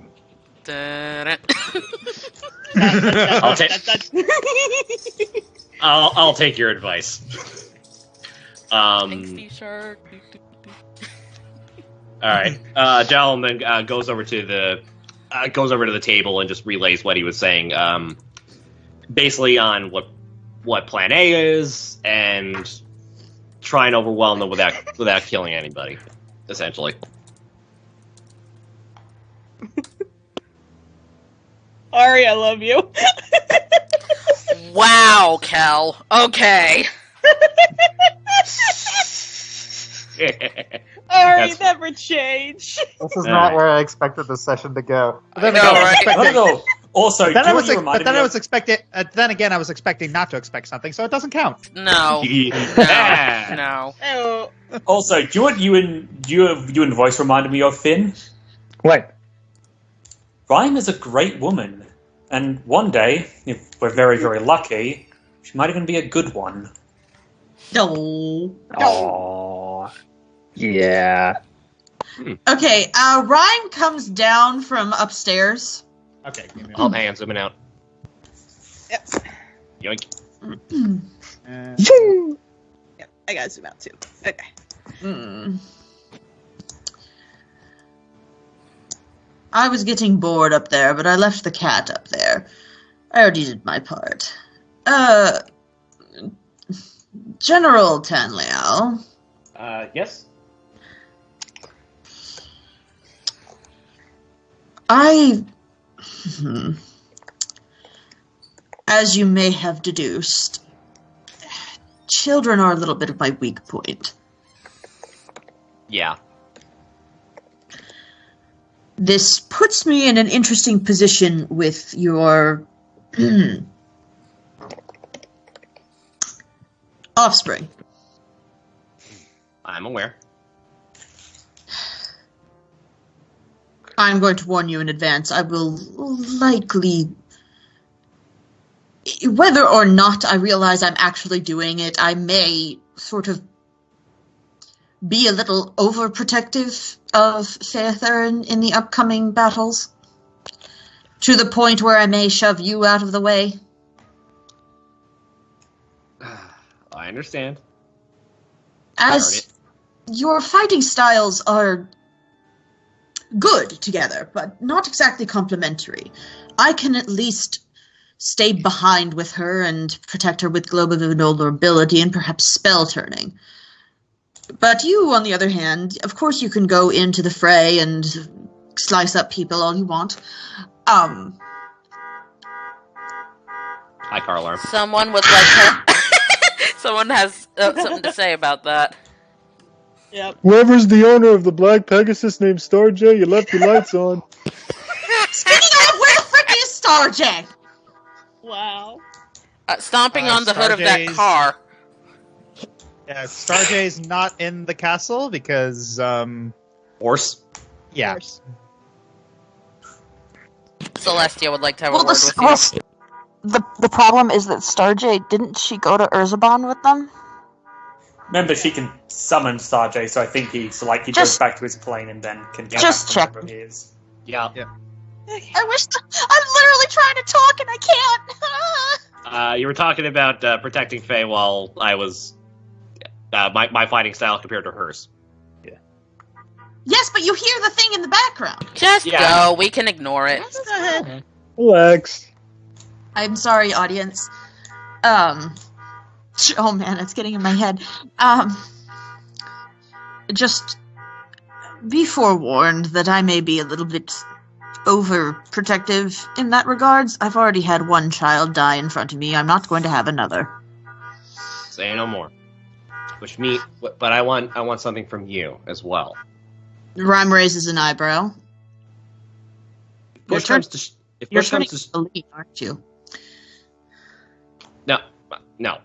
Speaker 7: I'll take your advice.
Speaker 1: Thanks, T-shirt.
Speaker 7: All right. Jalen then goes over to the table and just relays what he was saying, basically on what Plan A is, and try and overwhelm them without killing anybody, essentially.
Speaker 3: Ari, I love you.
Speaker 1: Wow, Kel. Okay.
Speaker 3: Ari, never change.
Speaker 9: This is not where I expected this session to go.
Speaker 2: But then
Speaker 1: I know, right?
Speaker 4: I don't know. Also,
Speaker 2: Then I was
Speaker 4: expecting.
Speaker 2: Then again, I was expecting not to expect something, so it doesn't count.
Speaker 1: No.
Speaker 7: Yeah.
Speaker 1: No.
Speaker 3: Oh.
Speaker 4: Also, do you know what you and Voice reminded me of, Finn?
Speaker 6: What?
Speaker 4: Rime is a great woman, and one day, if we're very, very lucky, she might even be a good one.
Speaker 5: No.
Speaker 6: Aww. Yeah.
Speaker 5: Okay, Ryan comes down from upstairs.
Speaker 2: Okay. Give me
Speaker 7: Oh, hang on, zooming out.
Speaker 3: Yep.
Speaker 7: Yoink.
Speaker 3: Yep. I gotta zoom out too. Okay.
Speaker 5: I was getting bored up there, but I left the cat up there. I already did my part. General Tanleal.
Speaker 7: Yes?
Speaker 5: As you may have deduced, children are a little bit of my weak point.
Speaker 7: Yeah.
Speaker 5: This puts me in an interesting position with your offspring.
Speaker 7: I'm aware.
Speaker 5: I'm going to warn you in advance. I will likely whether or not I realize I'm actually doing it, I may sort of be a little overprotective of Faether in the upcoming battles, to the point where I may shove you out of the way.
Speaker 7: I understand.
Speaker 5: As your fighting styles are good together, but not exactly complementary, I can at least stay behind with her and protect her with Globe of Invulnerability and perhaps spell turning. But you, on the other hand, of course you can go into the fray and slice up people all you want.
Speaker 7: Hi, Carlar.
Speaker 1: Someone would like to... Someone has something to say about that.
Speaker 3: Yep.
Speaker 6: Whoever's the owner of the Black Pegasus named Starjay, you left your lights on.
Speaker 5: Speaking of, where the frick is Starjay?
Speaker 3: Wow.
Speaker 1: Stomping on the hood of that
Speaker 2: Starjay's-
Speaker 1: car.
Speaker 2: Yeah, Starjay's not in the castle because,
Speaker 7: Horse.
Speaker 2: yeah.
Speaker 3: Course.
Speaker 1: Celestia would like to have
Speaker 10: Well,
Speaker 1: a word with you.
Speaker 10: the problem is that Starjay, didn't she go to Urzaban with them?
Speaker 4: Remember, she can summon Starjay, so I think he goes
Speaker 10: Just-
Speaker 4: back to his plane and then can get
Speaker 10: Just
Speaker 4: back to wherever
Speaker 10: checking.
Speaker 4: he is.
Speaker 7: Yeah.
Speaker 5: I wish I'm literally trying to talk and I can't.
Speaker 7: You were talking about protecting Faye while I was my fighting style compared to hers.
Speaker 5: Yes, but you hear the thing in the background.
Speaker 1: Just
Speaker 7: Yeah.
Speaker 1: go. We can ignore it.
Speaker 5: Go ahead.
Speaker 6: Relax.
Speaker 5: I'm sorry, audience. Oh man, it's getting in my head. Just be forewarned that I may be a little bit overprotective in that regards. I've already had one child die in front of me. I'm not going to have another.
Speaker 7: Say no more. But I want something from you as well.
Speaker 5: Rime raises an eyebrow.
Speaker 7: If push
Speaker 5: You're
Speaker 7: comes to if
Speaker 5: You're
Speaker 7: push
Speaker 5: turning
Speaker 7: comes to
Speaker 5: to lead, aren't you?
Speaker 7: no.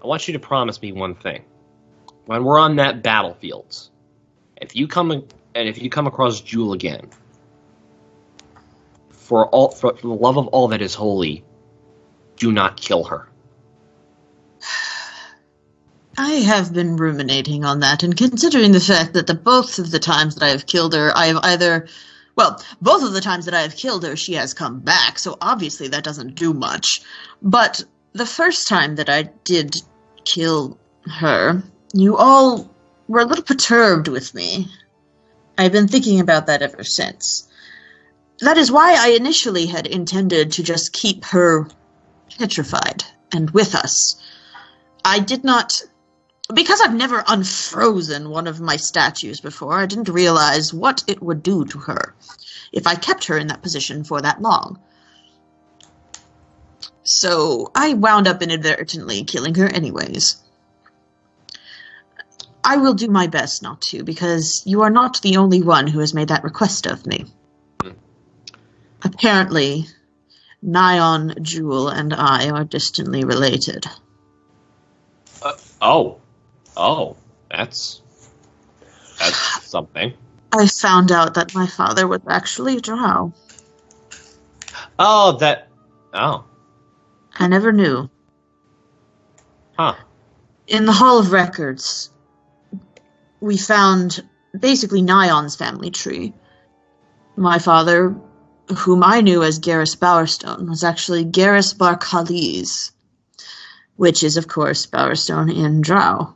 Speaker 7: I want you to promise me one thing. When we're on that battlefield, if you come across Jewel again, for the love of all that is holy, do not kill her.
Speaker 5: I have been ruminating on that, and considering the fact that both of the times that I have killed her, both of the times that I have killed her, she has come back, so obviously that doesn't do much. But the first time that I did kill her, you all were a little perturbed with me. I've been thinking about that ever since. That is why I initially had intended to just keep her petrified and with us. I did not... Because I've never unfrozen one of my statues before, I didn't realize what it would do to her if I kept her in that position for that long. So I wound up inadvertently killing her anyways. I will do my best not to, because you are not the only one who has made that request of me. Apparently, Nyon, Jewel, and I are distantly related.
Speaker 7: Oh, that's something.
Speaker 5: I found out that my father was actually a drow.
Speaker 7: Oh.
Speaker 5: I never knew.
Speaker 7: Huh.
Speaker 5: In the Hall of Records, we found basically Nyon's family tree. My father, whom I knew as Garrus Bowerstone, was actually Garrus Barkaliz, which is, of course, Bowerstone in Drow.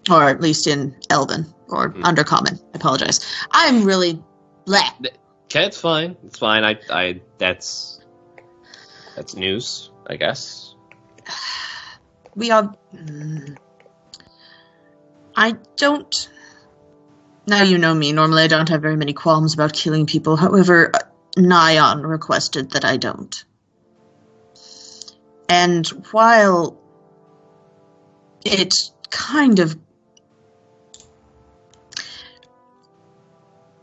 Speaker 5: Or at least in Elven, or Undercommon. I apologize. I'm really bleh.
Speaker 7: Okay, it's fine. It's fine. I that's news, I guess.
Speaker 5: We are... I don't... Now you know me. Normally I don't have very many qualms about killing people. However, Nyon requested that I don't. And while it kind of...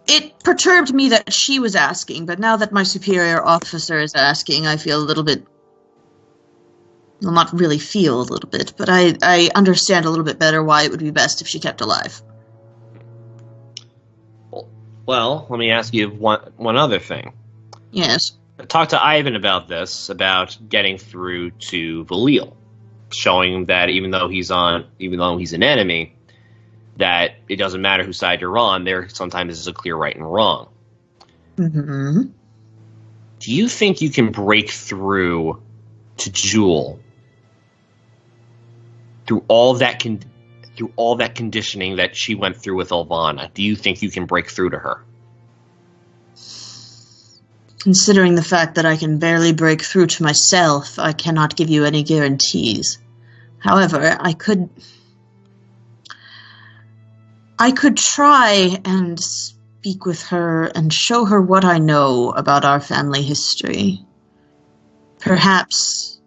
Speaker 5: It perturbed me that she was asking, but now that my superior officer is asking, I feel a little bit... Well, not really feel a little bit, but I understand a little bit better why it would be best if she kept alive.
Speaker 7: Well, let me ask you one other thing.
Speaker 5: Yes.
Speaker 7: talk to Ivan about this, about getting through to Valil, showing that even though he's an enemy, that it doesn't matter whose side you're on. There sometimes is a clear right and wrong.
Speaker 5: Mm-hmm.
Speaker 7: Do you think you can break through to Jewel through all that conditioning that she went through with Elvana? Do you think you can break through to her?
Speaker 5: Considering the fact that I can barely break through to myself, I cannot give you any guarantees. However, I could try and speak with her and show her what I know about our family history. Perhaps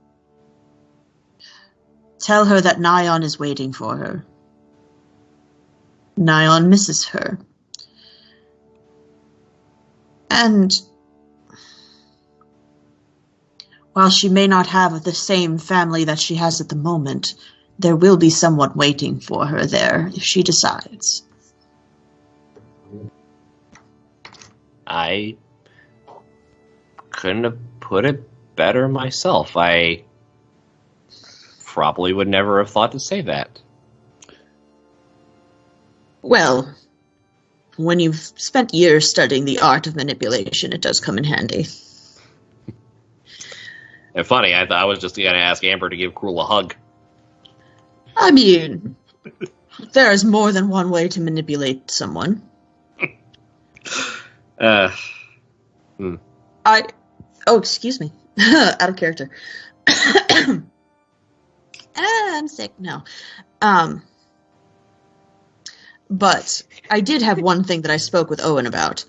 Speaker 5: tell her that Nyan is waiting for her. Nyan misses her. And while she may not have the same family that she has at the moment, there will be someone waiting for her there if she decides.
Speaker 7: I couldn't have put it better myself. I probably would never have thought to say that.
Speaker 5: Well, when you've spent years studying the art of manipulation, it does come in handy.
Speaker 7: And funny, I was just going to ask Amber to give Cruel a hug.
Speaker 5: I mean, there is more than one way to manipulate someone. Oh, excuse me. Out of character. I'm sick now. But I did have one thing that I spoke with Owen about.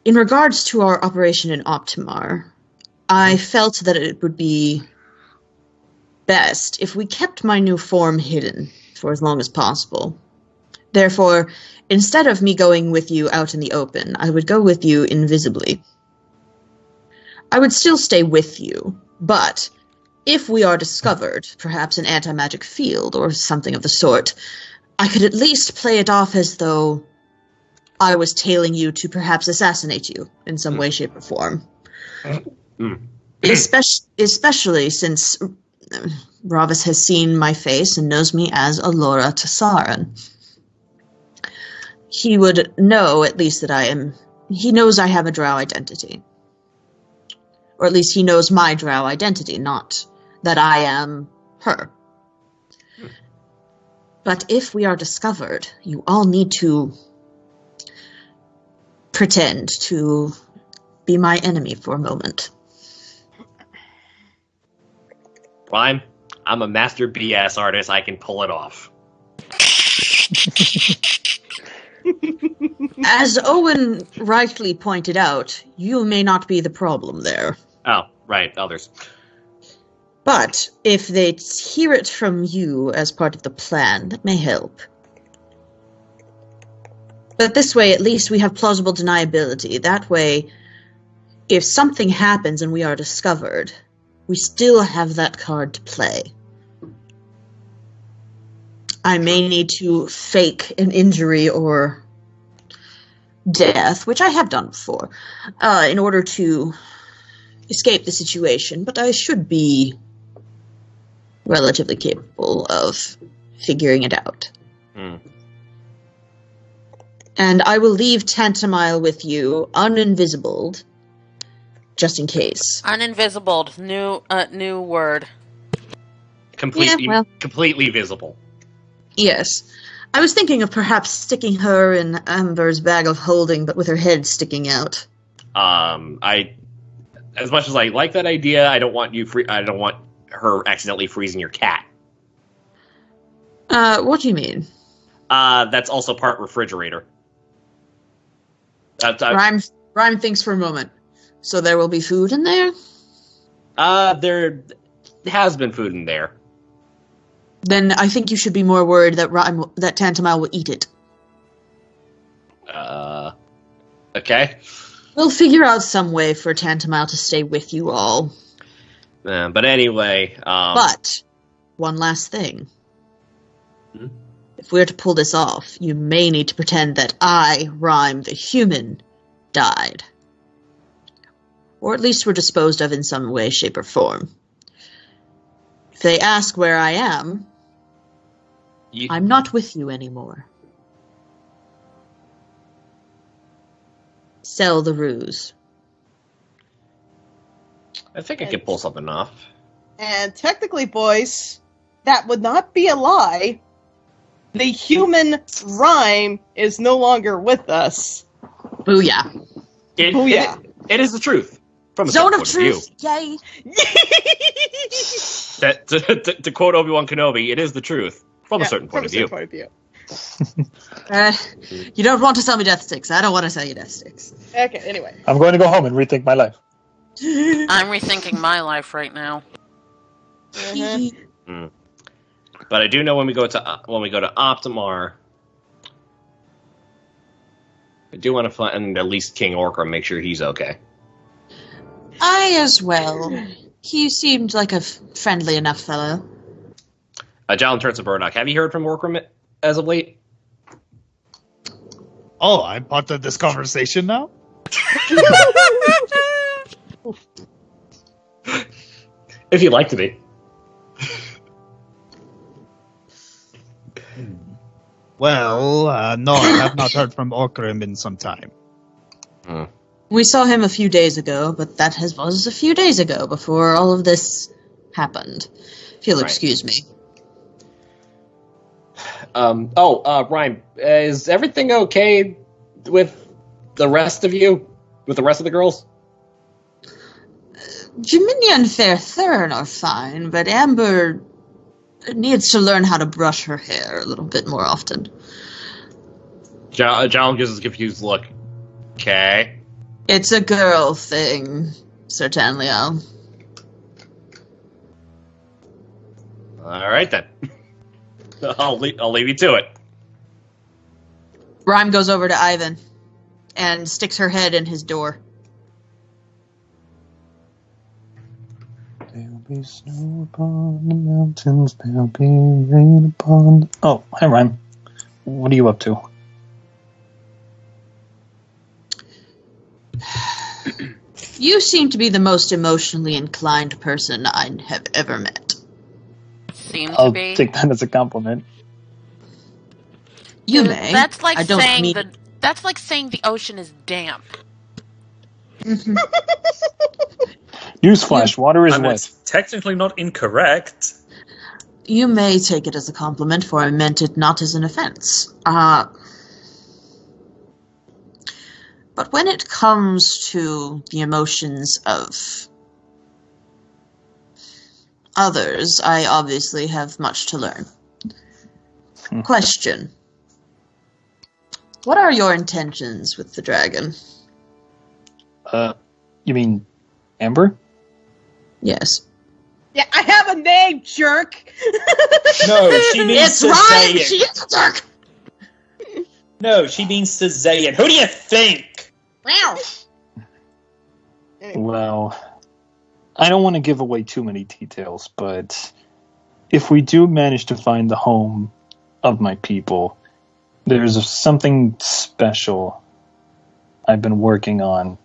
Speaker 5: In regards to our operation in Optimar, I felt that it would be best if we kept my new form hidden for as long as possible. Therefore, instead of me going with you out in the open, I would go with you invisibly. I would still stay with you, but if we are discovered, perhaps an anti-magic field or something of the sort, I could at least play it off as though I was tailing you to perhaps assassinate you in some way, shape, or form. Especially since Ravis has seen my face and knows me as Alora Tassaran. He would know, at least, that he knows I have a drow identity. Or at least he knows my drow identity, not that I am her. But if we are discovered, you all need to pretend to be my enemy for a moment.
Speaker 7: Rime, I'm a master BS artist. I can pull it off.
Speaker 5: As Owen rightly pointed out, you may not be the problem there.
Speaker 7: Oh, right, others.
Speaker 5: But if they hear it from you as part of the plan, that may help. But this way, at least we have plausible deniability. That way, if something happens and we are discovered, we still have that card to play. I may need to fake an injury or death, which I have done before, in order to escape the situation, but I should be relatively capable of figuring it out. And I will leave Tantamile with you, uninvisibled, just in case.
Speaker 1: Uninvisibled, new word.
Speaker 7: Completely visible.
Speaker 5: Yes. I was thinking of perhaps sticking her in Amber's bag of holding, but with her head sticking out.
Speaker 7: As much as I like that idea, I don't want her accidentally freezing your cat.
Speaker 5: What do you mean?
Speaker 7: That's also part refrigerator.
Speaker 5: Rime thinks for a moment. So there will be food in there?
Speaker 7: There has been food in there.
Speaker 5: Then I think you should be more worried that Tantamile will eat it.
Speaker 7: Okay.
Speaker 5: We'll figure out some way for Tantamile to stay with you all.
Speaker 7: But anyway,
Speaker 5: But, one last thing. If we're to pull this off, you may need to pretend that I, Rime the human, died. or at least were disposed of in some way, shape, or form. If they ask where I am, I'm not with you anymore. Sell the ruse.
Speaker 7: I think I could pull something off.
Speaker 3: And technically, boys, that would not be a lie. The human Rime is no longer with us.
Speaker 5: Booyah.
Speaker 7: It is the truth. From a
Speaker 5: Zone
Speaker 7: certain
Speaker 5: of
Speaker 7: point view.
Speaker 5: truth. Yay.
Speaker 7: To quote Obi-Wan Kenobi, it is the truth. From a certain point of view.
Speaker 5: You don't want to sell me death sticks. I don't want to sell you death sticks.
Speaker 3: Okay, anyway.
Speaker 6: I'm going to go home and rethink my life.
Speaker 1: I'm rethinking my life right now.
Speaker 7: But I do know when we go to Optimar, I do want to find at least King Orca and make sure he's okay.
Speaker 5: I as well. He seemed like a friendly enough fellow.
Speaker 7: Jalen turns to Burdock. Have you heard from Orca as of late?
Speaker 2: Oh, I'm part of this conversation now?
Speaker 7: If you'd like to be.
Speaker 2: Well, no, I have not heard from Orkrim in some time.
Speaker 5: We saw him a few days ago, but that was a few days ago before all of this happened. If you'll excuse me.
Speaker 7: Rime, is everything okay with the rest of you? With the rest of the girls?
Speaker 5: Jeminya and Fair Thurn are fine, but Amber needs to learn how to brush her hair a little bit more often.
Speaker 7: John gives us a confused look. Okay.
Speaker 5: It's a girl thing, Sir Tanliel.
Speaker 7: All right, then. I'll leave you to it.
Speaker 5: Rime goes over to Ivan and sticks her head in his door.
Speaker 6: There'll be snow upon the mountains, there'll be rain upon... Oh, hi, Rime. What are you up to?
Speaker 5: You seem to be the most emotionally inclined person I have ever met.
Speaker 1: Seem
Speaker 6: I'll
Speaker 1: to be.
Speaker 6: take that as a compliment.
Speaker 5: You may.
Speaker 1: That's like
Speaker 5: I don't
Speaker 1: saying
Speaker 5: mean...
Speaker 1: that's like saying the ocean is damp.
Speaker 6: Newsflash, water is
Speaker 4: And
Speaker 6: wet.
Speaker 4: it's technically not incorrect.
Speaker 5: You may take it as a compliment, for I meant it not as an offense. But when it comes to the emotions of others, I obviously have much to learn. Question. What are your intentions with the dragon?
Speaker 6: You mean Amber?
Speaker 5: Yes.
Speaker 3: Yeah, I have a name, jerk!
Speaker 4: No, she means
Speaker 5: It's right!
Speaker 4: Sazayan.
Speaker 5: She is a jerk!
Speaker 4: No, she means Sazayan. Who do you think?
Speaker 3: Wow.
Speaker 6: Well, I don't want to give away too many details, but if we do manage to find the home of my people, there's something special I've been working on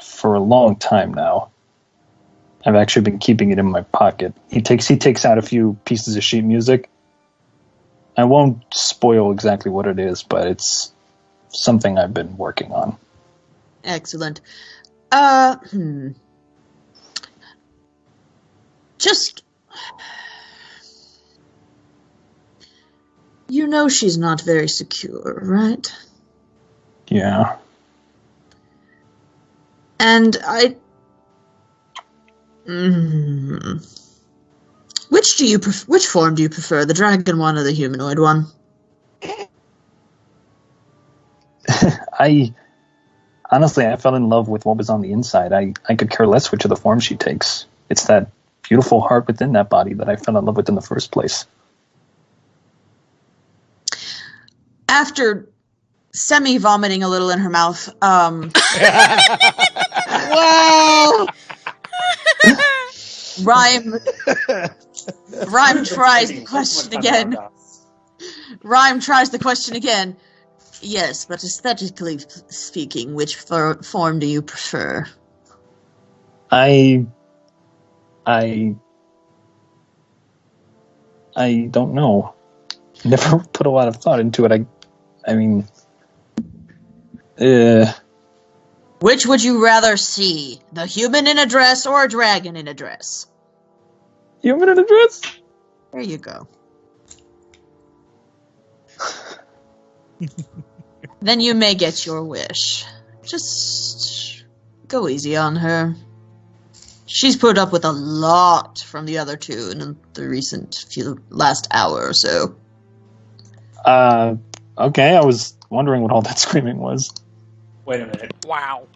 Speaker 6: for a long time now. I've actually been keeping it in my pocket. He takes out a few pieces of sheet music. I won't spoil exactly what it is, but it's something I've been working on.
Speaker 5: Excellent. Just... You know she's not very secure, right?
Speaker 6: Yeah.
Speaker 5: And Which form do you prefer, the dragon one or the humanoid one?
Speaker 6: I fell in love with what was on the inside. I could care less which of the forms she takes. It's that beautiful heart within that body that I fell in love with in the first place.
Speaker 5: After semi-vomiting a little in her mouth,
Speaker 3: Wow!
Speaker 5: Rime tries the question again. Rime tries the question again. Yes, but aesthetically speaking, which form do you prefer?
Speaker 6: I don't know. Never put a lot of thought into it. I mean,
Speaker 5: Which would you rather see? The human in a dress or a dragon in a dress?
Speaker 6: human in a dress?
Speaker 5: There you go. Then you may get your wish. Just go easy on her. She's put up with a lot from the other two in the last hour or so.
Speaker 6: Okay, I was wondering what all that screaming was.
Speaker 4: Wait a minute.
Speaker 1: Wow.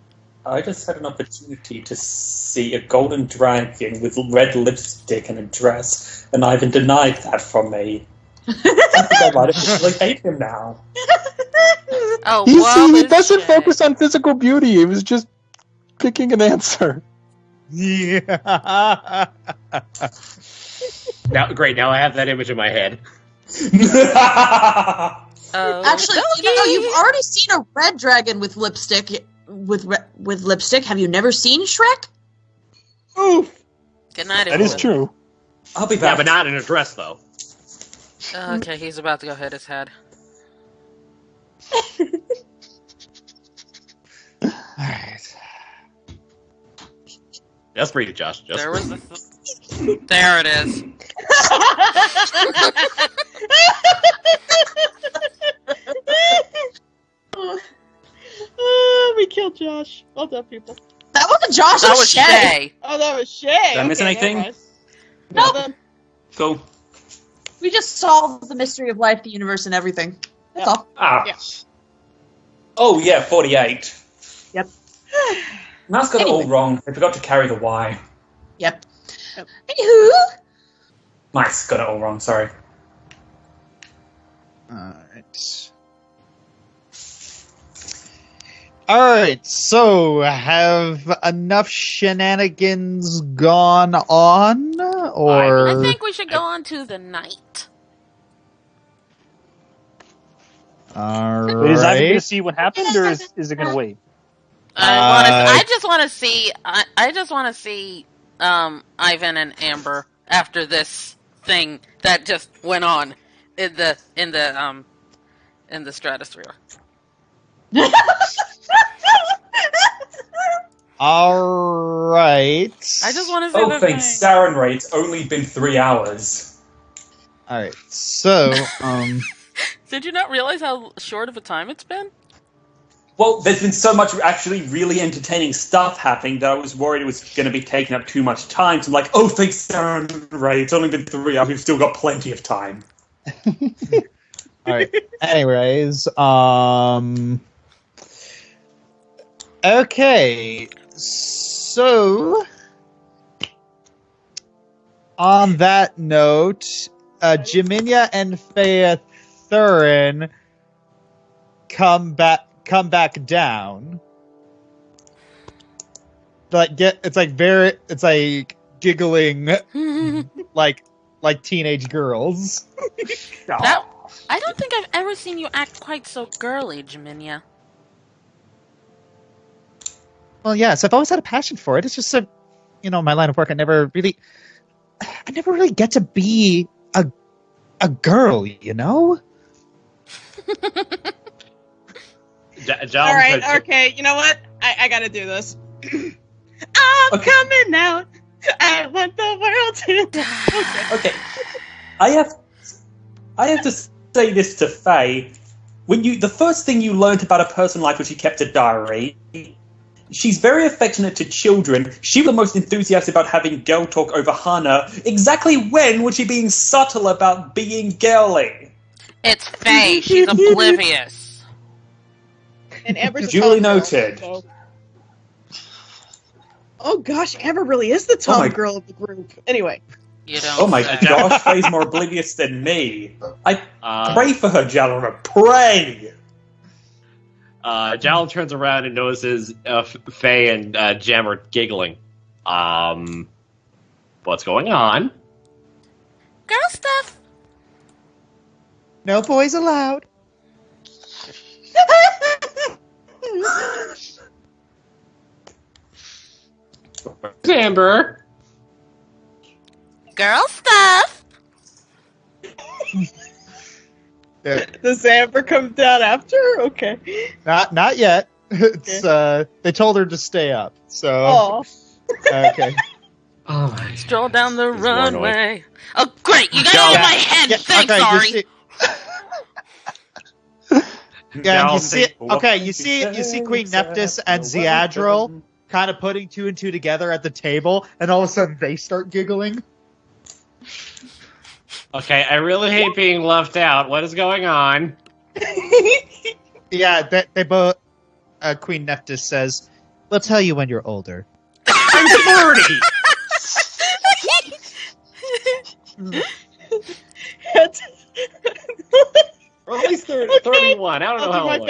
Speaker 4: I just had an opportunity to see a golden dragon with red lipstick and a dress, and Ivan denied that from me. I think I might officially hate him now.
Speaker 1: Oh,
Speaker 6: You
Speaker 1: well,
Speaker 6: see, he doesn't focus on physical beauty. He was just picking an answer.
Speaker 2: Yeah.
Speaker 7: Now I have that image in my head.
Speaker 5: Actually, you've already seen a red dragon with lipstick. With lipstick. Have you never seen Shrek?
Speaker 3: Oof.
Speaker 1: Good night,
Speaker 6: That is
Speaker 1: everyone.
Speaker 6: true.
Speaker 4: I'll be
Speaker 7: Yeah,
Speaker 4: back.
Speaker 7: but not in a dress, though.
Speaker 1: Okay, he's about to go hit his head.
Speaker 2: Alright.
Speaker 7: Just breathe, Josh. Just
Speaker 1: There was
Speaker 7: breathe.
Speaker 1: there it is.
Speaker 3: We killed Josh. Well done, people.
Speaker 5: That wasn't Josh.
Speaker 1: That was Shay.
Speaker 3: Oh, that was Shay.
Speaker 4: Did I miss
Speaker 3: Okay,
Speaker 4: anything?
Speaker 3: never mind. Well done.
Speaker 4: Cool.
Speaker 5: We just solved the mystery of life, the universe, and everything. That's all.
Speaker 4: Ah.
Speaker 3: Yeah.
Speaker 4: Oh, yeah, 48.
Speaker 5: Yep.
Speaker 4: Matt's got it all wrong. They forgot to carry the Y.
Speaker 5: Yep. Anywho.
Speaker 4: Mike's got it all wrong, sorry.
Speaker 2: Alright. Alright, so have enough shenanigans gone on? Or
Speaker 1: I think we should go on to the night.
Speaker 2: Alright.
Speaker 6: Is Ivan going to see what happened, or is it going to wait?
Speaker 1: I just want to see. I just want to see Ivan and Amber after this thing that just went on in the stratosphere.
Speaker 2: Alright.
Speaker 1: I just want to see
Speaker 4: Oh,
Speaker 1: the
Speaker 4: thanks.
Speaker 1: thing.
Speaker 4: Sarin rate's only been 3 hours.
Speaker 2: Alright, so,
Speaker 1: Did you not realize how short of a time it's been?
Speaker 4: Well, there's been so much actually really entertaining stuff happening that I was worried it was going to be taking up too much time. So I'm like, oh, thanks, Sarin Ray. It's only been 3 hours. We've still got plenty of time.
Speaker 2: alright. Anyways, okay. So, on that note, Jeminya and Fea Thurin come back down. It's like giggling like teenage girls.
Speaker 1: That, I don't think I've ever seen you act quite so girly, Jeminya.
Speaker 2: Well, yes, I've always had a passion for it. It's just my line of work. I never really get to be a girl,
Speaker 3: All right, okay, you know what? I gotta do this. I'm coming out. I want the world to.
Speaker 4: Okay. I have to say this to Faye. The first thing you learned about a person like when she kept a diary, she's very affectionate to children. She was the most enthusiastic about having girl talk over Hana. Exactly when was she being subtle about being girly?
Speaker 1: It's Faye. She's oblivious.
Speaker 3: And Amber's a
Speaker 4: Duly
Speaker 3: tall girl,
Speaker 4: noted.
Speaker 3: so- Oh gosh, Amber really is the tall girl of the group. Anyway.
Speaker 1: You don't.
Speaker 4: Oh my
Speaker 1: say.
Speaker 4: gosh, Faye's more oblivious than me. I pray for her, Jalera. Pray!
Speaker 7: Jal turns around and notices Faye and Jem are giggling. What's going on?
Speaker 1: Girl stuff.
Speaker 2: No boys allowed.
Speaker 7: Where's Amber?
Speaker 1: Girl stuff.
Speaker 3: Does Amber come down after? Okay.
Speaker 2: Not yet. It's they told her to stay up. So
Speaker 3: Oh.
Speaker 2: okay.
Speaker 7: Oh my.
Speaker 1: Stroll down the
Speaker 7: This is more annoying.
Speaker 1: runway. Oh, great! You got out of my head.
Speaker 2: Yeah,
Speaker 1: Thanks,
Speaker 2: okay,
Speaker 1: Ari.
Speaker 2: And you see Queen Nephthys and Zeadril kind of putting two and two together at the table, and all of a sudden they start giggling.
Speaker 7: Okay, I really hate being left out. What is going on?
Speaker 2: Yeah, they both. Queen Nephthys says, "We'll tell you when you're older."
Speaker 7: I'm 30! Or at least 31. I don't know how old.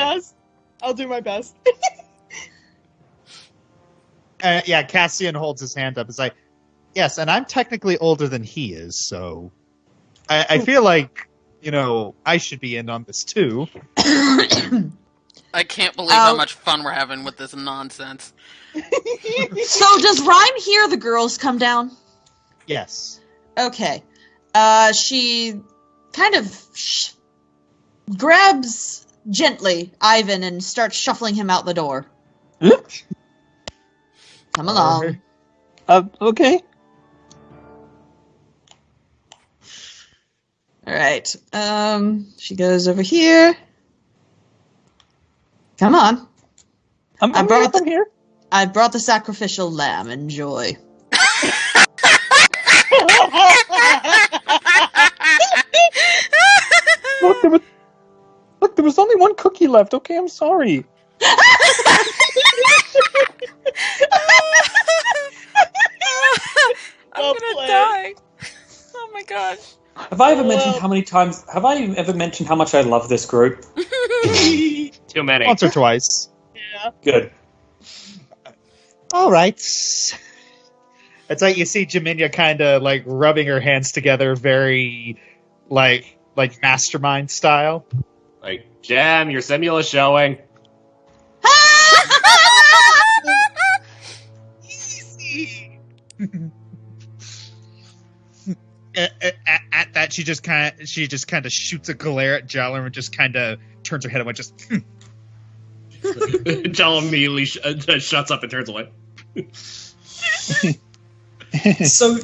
Speaker 3: I'll do my best.
Speaker 2: Yeah, Cassian holds his hand up. It's like, yes, and I'm technically older than he is, so I feel like, I should be in on this too.
Speaker 1: I can't believe how much fun we're having with this nonsense.
Speaker 5: So does Rime hear the girls come down?
Speaker 2: Yes.
Speaker 5: Okay. She kind of grabs gently Ivan and starts shuffling him out the door. Come along.
Speaker 6: Okay.
Speaker 5: Alright. She goes over here. Come on.
Speaker 6: I'm here.
Speaker 5: I brought the sacrificial lamb. Enjoy.
Speaker 6: Look, there was only one cookie left. Okay, I'm sorry.
Speaker 1: I'm gonna die. Oh my gosh.
Speaker 4: Have I ever mentioned how much I love this group?
Speaker 7: Too many.
Speaker 2: Once or twice.
Speaker 3: Yeah.
Speaker 4: Good.
Speaker 2: All right. It's like you see Jeminya kind of like rubbing her hands together, very like mastermind style.
Speaker 7: Like, Jem, your simula's showing.
Speaker 2: Easy. At that, she just kind of shoots a glare at Jellum and just kind of turns her head away. Just.
Speaker 7: Jell immediately shuts up and turns away.
Speaker 4: So,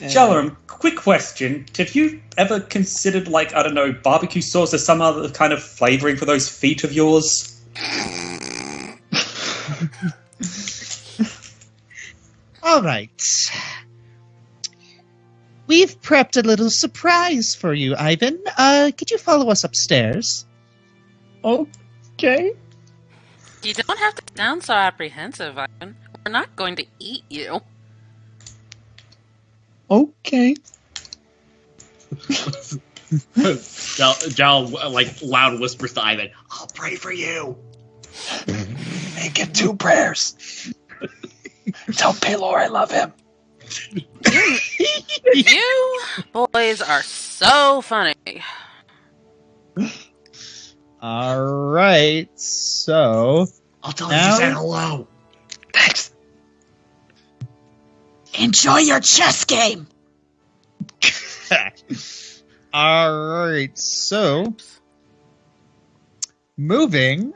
Speaker 4: Jalaram, quick question. Have you ever considered, barbecue sauce or some other kind of flavoring for those feet of yours?
Speaker 2: All right. We've prepped a little surprise for you, Ivan. Could you follow us upstairs?
Speaker 6: Okay.
Speaker 1: You don't have to sound so apprehensive, Ivan. We're not going to eat you.
Speaker 6: Okay.
Speaker 7: Jal, loud whispers to Ivan, I'll pray for you.
Speaker 6: Make it 2 prayers. Tell Paylor I love him.
Speaker 1: You boys are so funny.
Speaker 2: All right, so
Speaker 7: I'll tell her you said hello.
Speaker 6: Thanks.
Speaker 5: Enjoy your chess game.
Speaker 2: all right, so moving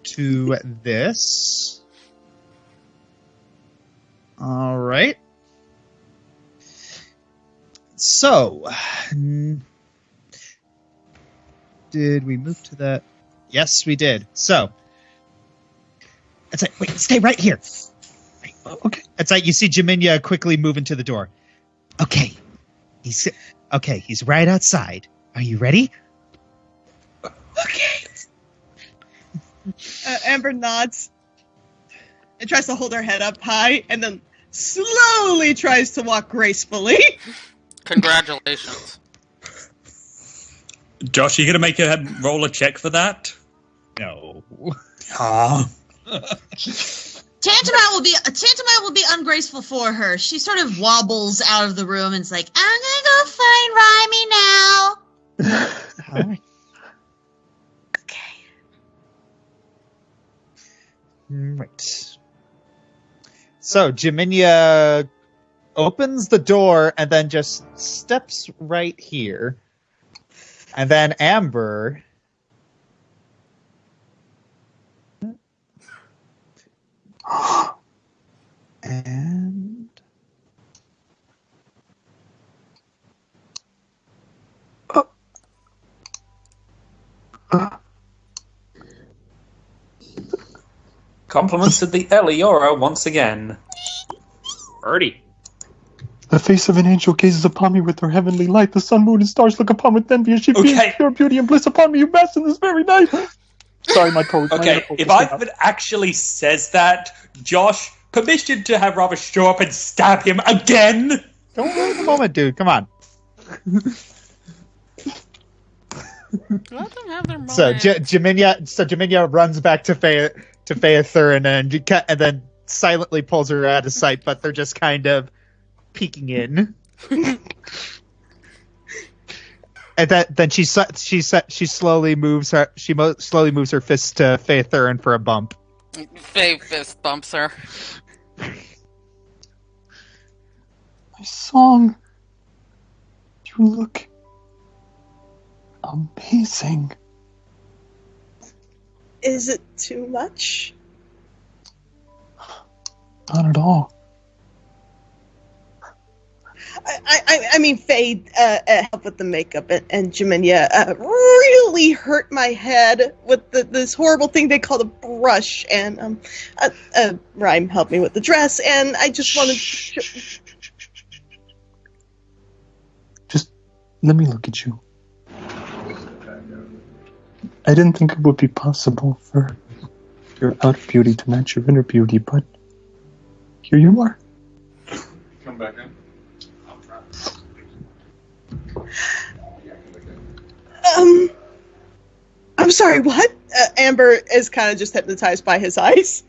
Speaker 2: to this. All right. So, did we move to that? Yes, we did. So, it's like, wait, stay right here.
Speaker 6: Okay.
Speaker 2: It's like you see Jeminya quickly move into the door. Okay. He's right outside. Are you ready?
Speaker 3: Okay. Amber nods and tries to hold her head up high and then slowly tries to walk gracefully.
Speaker 1: Congratulations.
Speaker 4: Josh, are you going to make a roll a check for that?
Speaker 2: No.
Speaker 5: Tantamite will be ungraceful for her. She sort of wobbles out of the room and is like, I'm gonna go find Rime now.
Speaker 2: All right.
Speaker 5: Okay.
Speaker 2: Right. So Jeminya opens the door and then just steps right here. And then Amber and
Speaker 4: Compliments to the Eliora once again.
Speaker 7: Birdie.
Speaker 6: The face of an angel gazes upon me with her heavenly light. The sun, moon, and stars look upon with envy, and she beams pure beauty and bliss upon me who bask in this very night. Sorry, my toes.
Speaker 4: Okay, if Ivan actually says that, Josh, permission to have Rava show up and stab him again?
Speaker 2: Don't wait a moment, dude. Come on.
Speaker 1: Let them have their moment.
Speaker 2: So Jeminya runs back to Phaethur and then silently pulls her out of sight, but they're just kind of peeking in. And then she slowly moves her fist to Phaethur for a bump.
Speaker 1: Faye fist bumps her.
Speaker 6: My song. You look amazing.
Speaker 3: Is it too much?
Speaker 6: Not at all.
Speaker 3: I mean, Faye helped with the makeup, and Jeminya really hurt my head with this horrible thing they call the brush, and Rime helped me with the dress, and I just wanted to...
Speaker 6: Just let me look at you. I didn't think it would be possible for your outer beauty to match your inner beauty, but here you are.
Speaker 11: Come back in.
Speaker 3: I'm sorry, what? Amber is kind of just hypnotized by his eyes.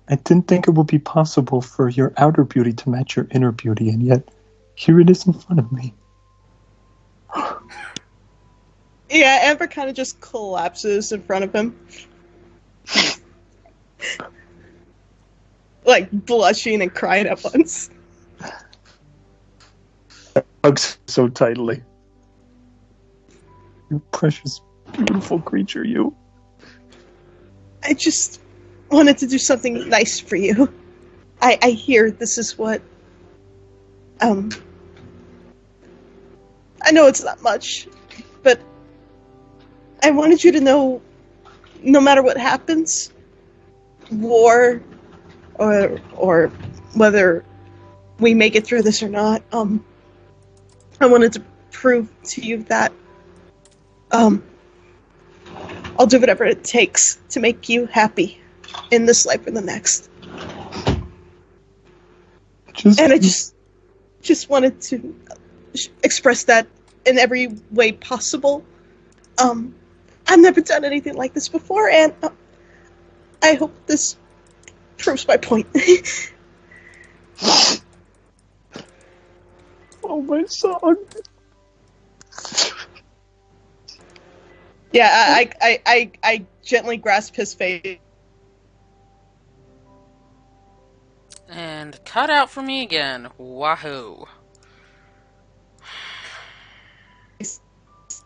Speaker 6: I didn't think it would be possible for your outer beauty to match your inner beauty, and yet here it is in front of me.
Speaker 3: Yeah, Amber kind of just collapses in front of him. Like, blushing and crying at once.
Speaker 6: Hugs so tightly. You precious, beautiful creature, you.
Speaker 3: I just wanted to do something nice for you. I hear this is what... I know it's not much, but I wanted you to know, no matter what happens, war, or whether we make it through this or not, I wanted to prove to you that I'll do whatever it takes to make you happy in this life or the next. And I just wanted to express that in every way possible. I've never done anything like this before, and I hope this proves my point.
Speaker 6: Oh, my song.
Speaker 3: Yeah, I gently grasp his face.
Speaker 1: And cut out for me again. Wahoo.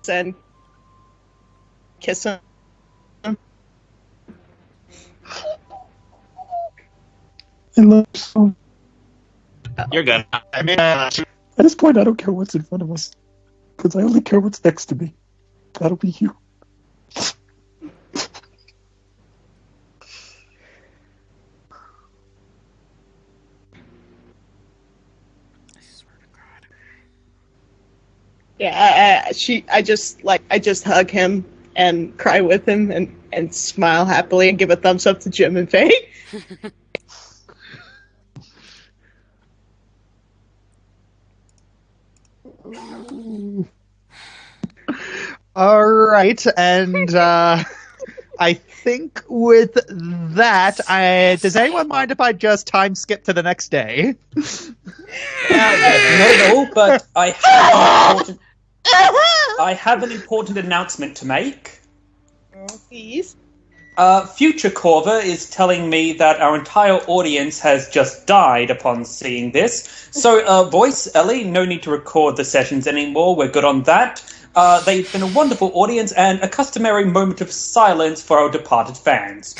Speaker 3: And kiss him.
Speaker 6: I love you so.
Speaker 7: You're good.
Speaker 2: I mean,
Speaker 6: At this point, I don't care what's in front of us, because I only care what's next to me. That'll be you.
Speaker 3: Yeah, I just hug him and cry with him and smile happily and give a thumbs up to Jim and Faye.
Speaker 2: all right, and I think with that, does anyone mind if I just time skip to the next day?
Speaker 4: No, but I have an important announcement to make.
Speaker 3: Please.
Speaker 4: Future Corver is telling me that our entire audience has just died upon seeing this. So, Voice, Ellie, no need to record the sessions anymore. We're good on that. They've been a wonderful audience and a customary moment of silence for our departed fans.